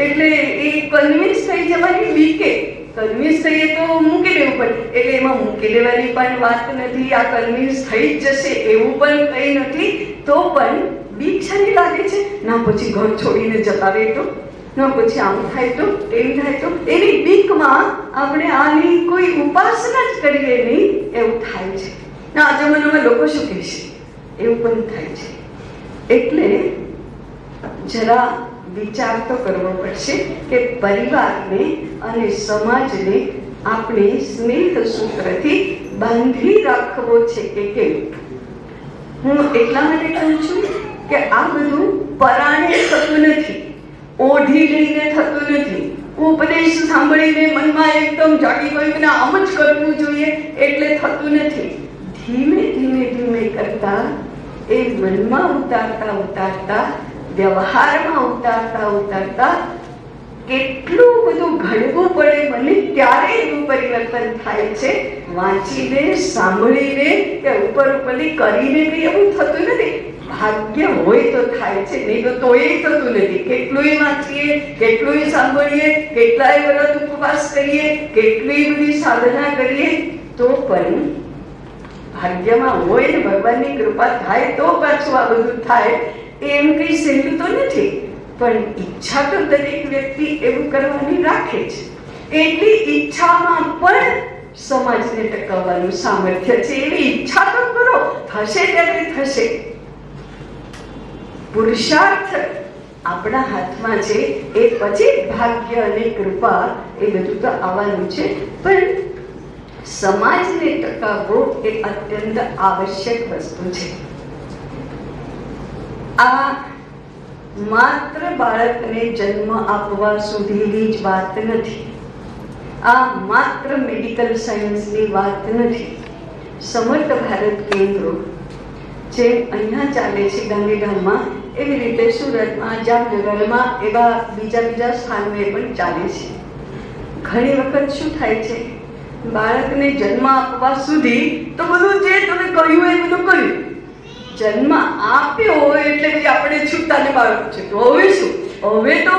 એટલે એ કન્વિન્સ થઈ જવાની બીકે, કન્વિન્સ થઈએ તો મૂકી દેવું પડે. એટલે એમાં મૂકી દેવાની પણ વાત નથી, આ કન્વિન્સ થઈ જ જશે એવું પણ કંઈ નથી. તો પણ બીક શાની લાગે છે? ના પછી ઘર છોડીને જતા રહે તો, ના પછી આમ થાય તો, તેમ થાય તો, એની બીકમાં આપણે આની કોઈ ઉપાસના જ કરીએ નહીં એવું થાય છે. ના, આ જમાનામાં લોકો શું કહેશે એવું પણ થાય છે. એટલે જરા વિચાર તો કરવો પડશે કે પરિવારને અને સમાજને આપણે સ્નેહ સૂત્રથી બાંધી રાખવો છે કે કેમ. હું એટલા માટે કહું છું કે આ બધું પરાણે થતું નથી, ઓઢી લઈને થતું નથી, ઉપદેશ સાંભળીને મનમાં એકદમ જાગી ગયું કે આમ જ કરવું જોઈએ એટલે થતું નથી. ધીમે ધીમે ધીમે કરતા એ મનમાં ઉતારતા ઉતારતા, વ્યવહારમાં ઉતારતા કેટલું બધું ઘડવું પડે મને, ત્યારે એવું પરિવર્તન થાય છે. વાંચીને, સાંભળીને કે ઉપરથી કરીને કંઈ એવું થતું નથી. ભાગ્ય હોય તો થાય છે, નહીં તો તોય થતું નથી. કેટલુંય વાંચીએ, કેટલુંય સાંભળીએ, કેટલાય વ્રત ઉપવાસ કરીએ, કેટલી બધી સાધના કરીએ, તો પણ ભાગ્યમાં હોય ને ભગવાનની કૃપા થાય તો પાછું આ બધું થાય. એમ કઈ સહેલું તો નથી, પણ ઈચ્છા તો દરેક વ્યક્તિ એવું કરવાની રાખે છે. એટલી ઈચ્છામાં પણ સમાજને ટકાવવાનું સામર્થ્ય છે. એવી ઈચ્છા તો કરો, થશે ત્યારે થશે. પુરુષાર્થ આપણા હાથમાં છે, એ પછી ભાગ્ય અને કૃપા એ બધું તો આવવાનું છે. પણ સમાજને ટકાવવો એ અત્યંત આવશ્યક વસ્તુ છે. આ માત્ર બાળકને જન્મ આપવા સુધીની જ વાત નથી. આ માત્ર મેડિકલ સાયન્સની વાત નથી. સમર્થ ભારત કેન્દ્રો જે અહીંયા ચાલે છે ગાંધીધામમાં, એવી રીતે સુરતમાં, જામનગરમાં, એવા બીજા સ્થાનોએ પણ ચાલે છે. ઘણી વખત શું થાય છે, બાળકને જન્મ આપવા સુધી તો બધું જે તમે કહ્યું એ બધું કર્યું, જન્મ આપ્યો હોય એટલે આપણે છૂટાને બાળક છે, તો હવે શું, હવે તો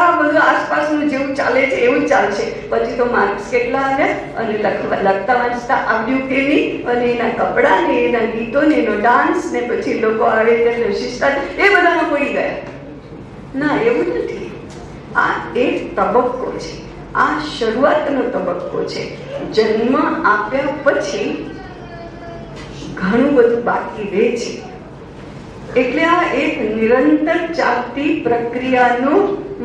આ બધું આસપાસનું જેવું ચાલે છે એવું ચાલશે. પછી તો માર્ક્સ કેટલા આવ્યા અને લખતા વાંચતા આવડ્યું કે નહીં, અને એના કપડાં ને એના ગીતો ને એનો ડાન્સ ને પછી લોકો આવે ત્યારે શિસ્તા એ બધામાં પડી ગયા. ના, એવું નથી. આ એક તબક્કો છે, આ શરૂઆતનો તબક્કો છે. જન્મ આપ્યા પછી ઘણું બધું બાકી રહે છે. એટલે આ એક નિરંતર ચાલતી પ્રક્રિયાનો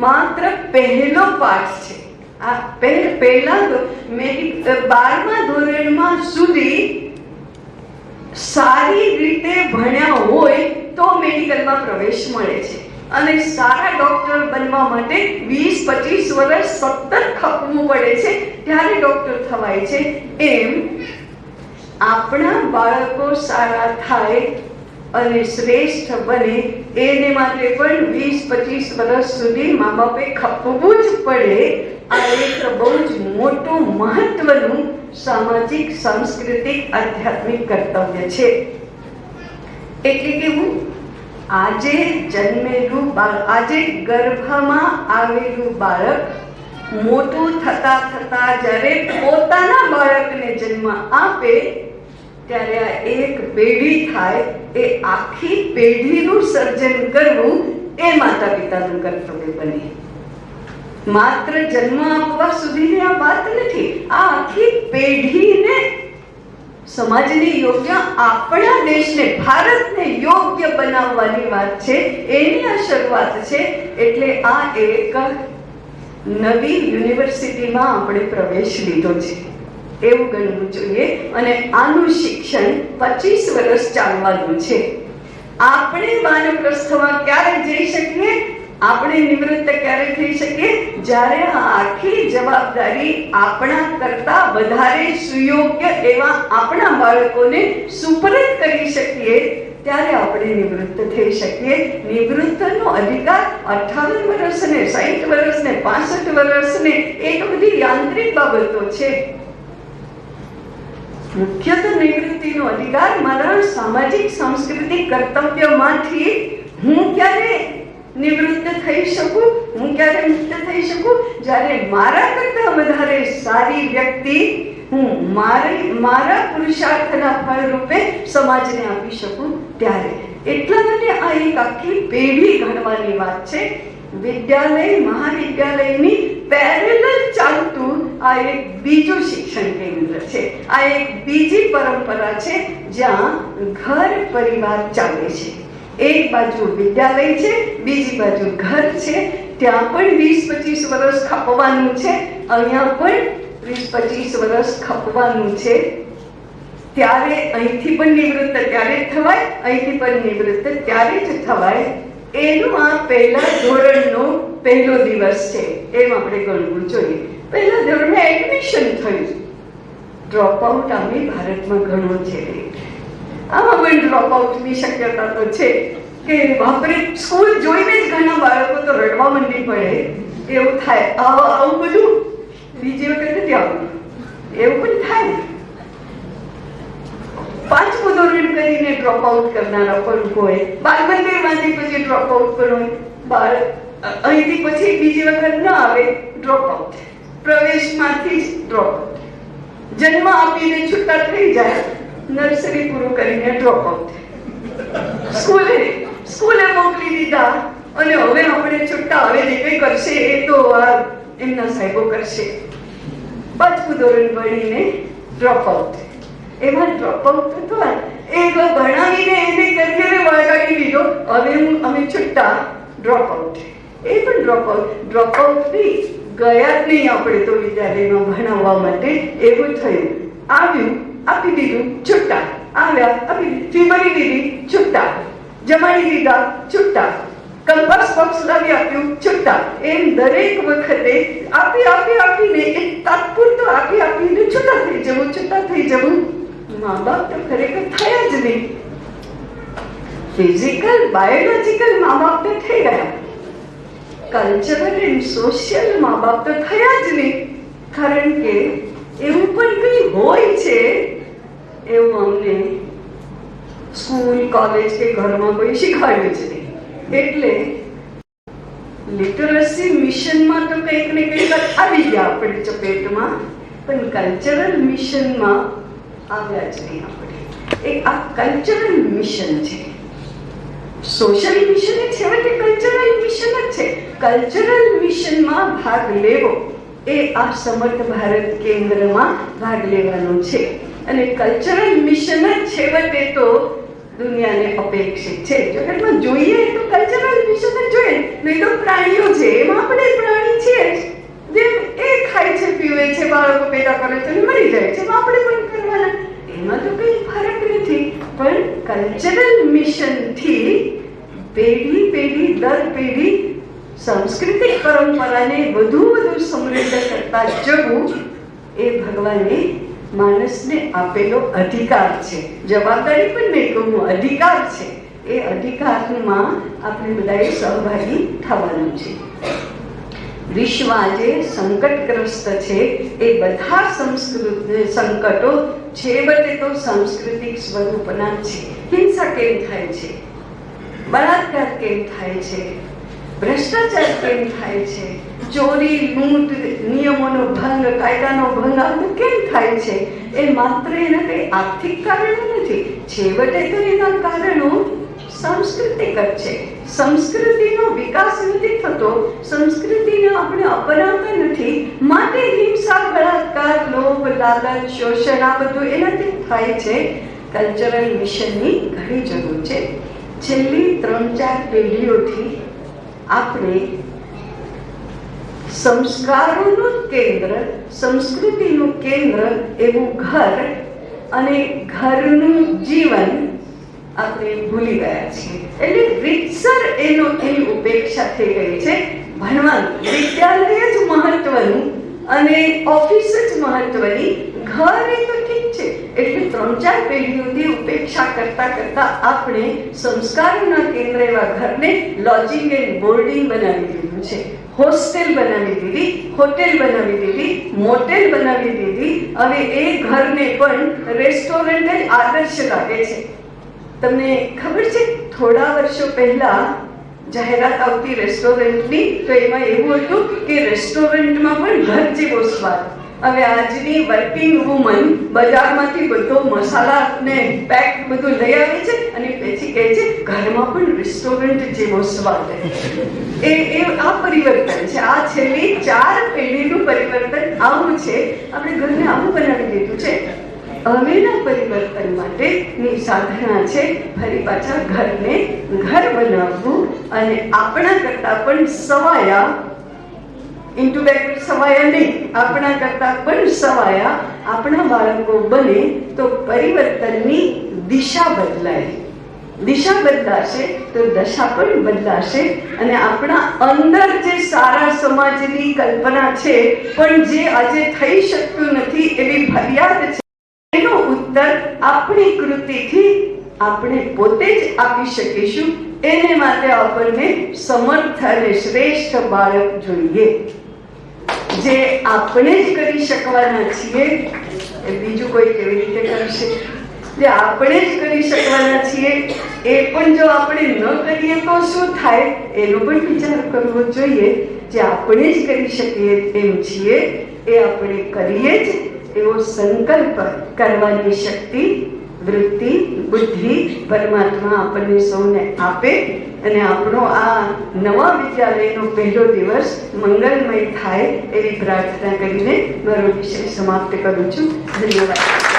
માત્ર પહેલો પાઠ છે. આ પહેલા 12મા ધોરણમાં સુધી સારી રીતે ભણ્યા હોય તો મેડિકલમાં પ્રવેશ મળે છે, અને સારા ડોક્ટર બનવા માટે 20-25 વર્ષ સતત ખપવું પડે છે, ત્યારે ડોક્ટર થવાય છે. એમ આપણા બાળકો સારા થાય અને શ્રેષ્ઠ બને એને માટે પણ 20-25 વર્ષ સુધી મા બાપે ખપવું જ પડે. આ એક બહુ જ મોટું મહત્વનું સામાજિક, સાંસ્કૃતિક, આધ્યાત્મિક કર્તવ્ય છે. એટલે કે આજે જન્મેલું બાળક, આજે ગર્ભમાં આવેલું બાળક મોટું થતા થતા જ્યારે પોતાના બાળકને જન્મ આપે ત્યારે આ એક પેઢી થાય. એ આખી પેઢીનું સર્જન કરવું એ માતા પિતાનું કર્તવ્ય બને. માત્ર જન્મ આપવા સુધીની આ વાત નથી. આ આખી પેઢીને સમાજને યોગ્ય, આપણા દેશને, ભારતને યોગ્ય બનાવવાની વાત છે. એની આ શરૂઆત છે. એટલે આ એક નવી યુનિવર્સિટીમાં આપણે પ્રવેશ લીધો છે એવું ગણવું જોઈએ. અને આનું શિક્ષણ 25 વર્ષ ચાલવાનું છે. આપણે વાનપ્રસ્થમાં ક્યારે જઈ શકીએ, આપણે નિવૃત્ત ક્યારે થઈ શકીએ, જ્યારે આ આખી જવાબદારી આપણા કરતા વધારે સુયોગ્ય એવા આપણા બાળકોને સુપરત કરી શકીએ, ત્યારે આપણે નિવૃત્ત થઈ શકીએ. નિવૃત્તનો અધિકાર 58 વર્ષ ને 60 વર્ષ ને 65 વર્ષ ને એ તો બધી યાંત્રિક બાબતો છે. મુખ્યતઃ નિવૃત્તિનો અધિકાર મારા સામાજિક, સાંસ્કૃતિક કર્તવ્યમાંથી હું ક્યારે નિવૃત્ત થઈ શકું, હું ક્યારે મુક્ત થઈ શકું, જ્યારે મારા કરતા વધારે સારી વ્યક્તિ હું મારા પુરુષાર્થના ફળ રૂપે સમાજને આપી શકું ત્યારે. એટલા માટે આ એક આખી પેઢી ઘડવાની વાત છે. વિદ્યાલય, મહાવિદ્યાલયની પેરેલલ ચાલતું આ એક બીજું શિક્ષણ કેન્દ્ર છે. આ એક બીજી પરંપરા છે જ્યાં ઘર પરિવાર ચાલે છે. એક બાજુ વિદ્યાલય છે, બીજી બાજુ ઘર છે. ત્યાં પણ 20-25 વર્ષ ખપવાનું છે, અહીંયા પણ 20-25 વર્ષ ખપવાનું છે. ત્યારે અહીંથી પણ નિવૃત્ત ત્યારે જ થવાય, અહીંથી પણ નિવૃત્ત ત્યારે જ થવાય. એનું આ પહેલા ધોરણનો પહેલો દિવસ છે એમ આપણે ગણવું જોઈએ. પહેલા ધોરણમાં એડમિશન થયું. ડ્રોપ આઉટ અમે ભારતમાં ઘણો છે. આમાં પણ ડ્રોપ આઉટની શક્યતા તો છે કે બાપરે, સ્કૂલ જોઈને જ ઘણા બાળકો તો રડવા માંડી પડે એવું થાય. આવું બધું બીજી વખત નથી આવતું, એવું પણ થાય. 5મું ધોરણ કરીને ડ્રોપ આઉટ કરનારા પણ હોય, બાલમંદિરમાંથી પછી ડ્રોપ આઉટ પણ હોય, અહીંથી પછી બીજી વખત ન આવે ડ્રોપ આઉટ, પ્રવેશમાંથી જ ડ્રોપ આઉટ, જન્મ આપીને છૂટા થઈ જાય, નર્સરી પૂરું કરીને ડ્રોપ આઉટ, સ્કૂલે મોકલી દીધા અને હવે આપણે છૂટા, હવે જે કંઈ કરશે એ તો એમના સાહેબો કરશે. 5મું ધોરણ ભણીને ડ્રોપ આઉટ. એમાં ડ્રોપ આઉટ થતો એ ભણાવીને એને કરિયરે વળગાડી દીધો, હવે અમે છૂટા, ડ્રોપ આઉટ. એ પણ ડ્રોપ આઉટ નહીં, ગયા જ નહીં આપણે તો વિદ્યાલયમાં ભણાવવા માટે, એવું થયું. આવ્યું, આપી દીધું, છૂટા. આવ્યા, આપી ફી ભરી દીધી, છૂટા. જમાડી દીધા, છૂટા. કંપાસ બોક્સ લાવી આપ્યું, છૂટા. એમ દરેક વખતે આપીને એક તાત્પુરતો આપીને છૂટા થઈ જવું. મા બાપ તો ખરેખર થયા જ નહીં. ફિઝિકલ બાયોલોજીકલ મા બાપ તો થઈ ગયા, કલ્ચરલ એન્ડ સોશિયલ મા બાપ તો થયા જ નહીં. કારણ કે એવું પણ કંઈ હોય છે એવું અમને સ્કૂલ, કોલેજ કે ઘરમાં કોઈ શીખવાડ્યું જ નહીં. એટલે લિટરસી મિશનમાં તો કંઈક ને કંઈક આવી ગયા આપણે ચપેટમાં, પણ કલ્ચરલ મિશનમાં આવ્યા જ નહીં આપણે. આ કલ્ચરલ મિશન છે. સોશિયલ મિશન એ છેવટે કલ્ચરલ મિશન જ છે. કલ્ચરલ મિશનમાં ભાગ લેવો એ આ સમર્થ ભારત કેન્દ્રમાં ભાગ લેવાનો છે. અને કલ્ચરલ મિશન જ છેવટે તો દુનિયાને અપેક્ષિત છે. જગતમાં જોઈએ તો કલ્ચરલ મિશન જ જોઈએ. નહીં તો પ્રાણીઓ છે, એમાં આપણે પ્રાણી છીએ જ. જેમ એ ખાય છે, પીવે છે, બાળકો પેદા કરે છે, મરી જાય છે, આપણે પણ કરવાના. એમાં તો કંઈ ફરક નથી. પણ કલ્ચરલ મિશનથી પેઢી દર પેઢી સાંસ્કૃતિક પરંપરાને વધુ સમૃદ્ધ કરતા જવું એ ભગવાને માણસને આપેલો અધિકાર છે. જવાબદારી પણ નહીં કહું, અધિકાર છે. એ અધિકારમાં આપણે બધાએ સહભાગી થવાનું છે. વિશ્વ આજે સંકટગ્રસ્ત છે. એ બધા સંકટો છેવટે તો સાંસ્કૃતિક સ્વરૂપના છે. હિંસા કેમ થાય છે, બળાત્કાર કેમ થાય છે, ભ્રષ્ટાચાર કેમ થાય છે, ચોરી, લૂંટ, નિયમોનો ભંગ, કાયદાનો ભંગ આ બધું કેમ થાય છે? એ માત્ર એના કંઈ આર્થિક કારણો નથી. છેવટે તો એના કારણો સાંસ્કૃતિક જ છે. સંસ્કૃતિનો વિકાસ નથી થતો, સંસ્કૃતિને આપણે અપનાવતા નથી. માટે હિંસા, બળાત્કાર, લોભ, લાલચ, શોષણ આ બધું એનાથી થાય છે. કલ્ચરલ મિશનની ઘણી જરૂર છે. છેલ્લી 3-4 પેઢીઓથી આપણે સંસ્કારોનું કેન્દ્ર, સંસ્કૃતિનું કેન્દ્ર એવું ઘર અને ઘરનું જીવન આપણે ભૂલી ગયા છીએ. એટલે રીતસર એની ઉપેક્ષા થઈ ગઈ છે. ભણવાનું, વિદ્યાલય જ મહત્વનું અને ઓફિસ જ મહત્વની. ઘર એ તો ઠીક છે. એટલે 3-4 પેઢીઓથી ઉપેક્ષા કરતા આપણે સંસ્કારોના કેન્દ્ર એવા ઘરને લોજિંગ એન્ડ બોર્ડિંગ બનાવી દીધું છે. હોસ્ટેલ બનાવી દીધી, હોટેલ બનાવી દીધી, મોટેલ બનાવી દીધી. હવે એ ઘરને પણ રેસ્ટોરન્ટ જ આદર્શ લાગે છે. તમને ખબર છે, થોડા વર્ષો પહેલા જાહેરાત આવતી રેસ્ટોરન્ટની, તો એમાં એવું હતું કે રેસ્ટોરન્ટમાં પણ ઘર જેવો સ્વાદ. હવે આજની વર્કિંગ વુમન બજારમાંથી બધો મસાલા ને પેક બધું લઈ આવે છે અને પછી કહે છે ઘરમાં પણ રેસ્ટોરન્ટ જેવો સ્વાદ. એ આ પરિવર્તન છે. આ છેલ્લી 4 પેઢીનું પરિવર્તન આવું છે. આપણે ઘરને આવું બનાવી દીધું છે. હવેના પરિવર્તન માટેની સાધના છે ફરી પાછા ઘરને ઘર બનાવવું અને આપણા કરતા પણ સવાયા, ઇન્ટુબેક્ટ સવાયા નહીં, આપણા કરતા પણ સવાયા આપણા બાળકો બને તો પરિવર્તનની દિશા બદલાય. દિશા બદલાશે તો દશા પણ બદલાશે. અને આપણા અંદર જે સારા સમાજની કલ્પના છે પણ જે આજે થઈ શકતું નથી એવી ફરિયાદ છે, એનો ઉત્તર આપણી કૃતિથી આપણે પોતે જ આપી શકીશું. એને માટે આપણને સમર્થ અને શ્રેષ્ઠ બાળક જોઈએ, જે આપણે જ કરી શકવાના છીએ. એ બીજું કોઈ કેવી રીતે કરશે? જે આપણે જ કરી શકવાના છીએ એ પણ જો આપણે ન કરીએ તો શું થાય એનો પણ વિચાર કરવો જોઈએ. જે આપણે જ કરી શકીએ એમ છીએ એ આપણે કરીએ જ એવો સંકલ્પ કરવાની શક્તિ, વૃત્તિ, બુદ્ધિ પરમાત્મા આપણને સૌને આપે અને આપણો આ નવા વિદ્યાલયનો પહેલો દિવસ મંગલમય થાય એવી પ્રાર્થના કરીને મારો વિષય સમાપ્ત કરું છું. ધન્યવાદ.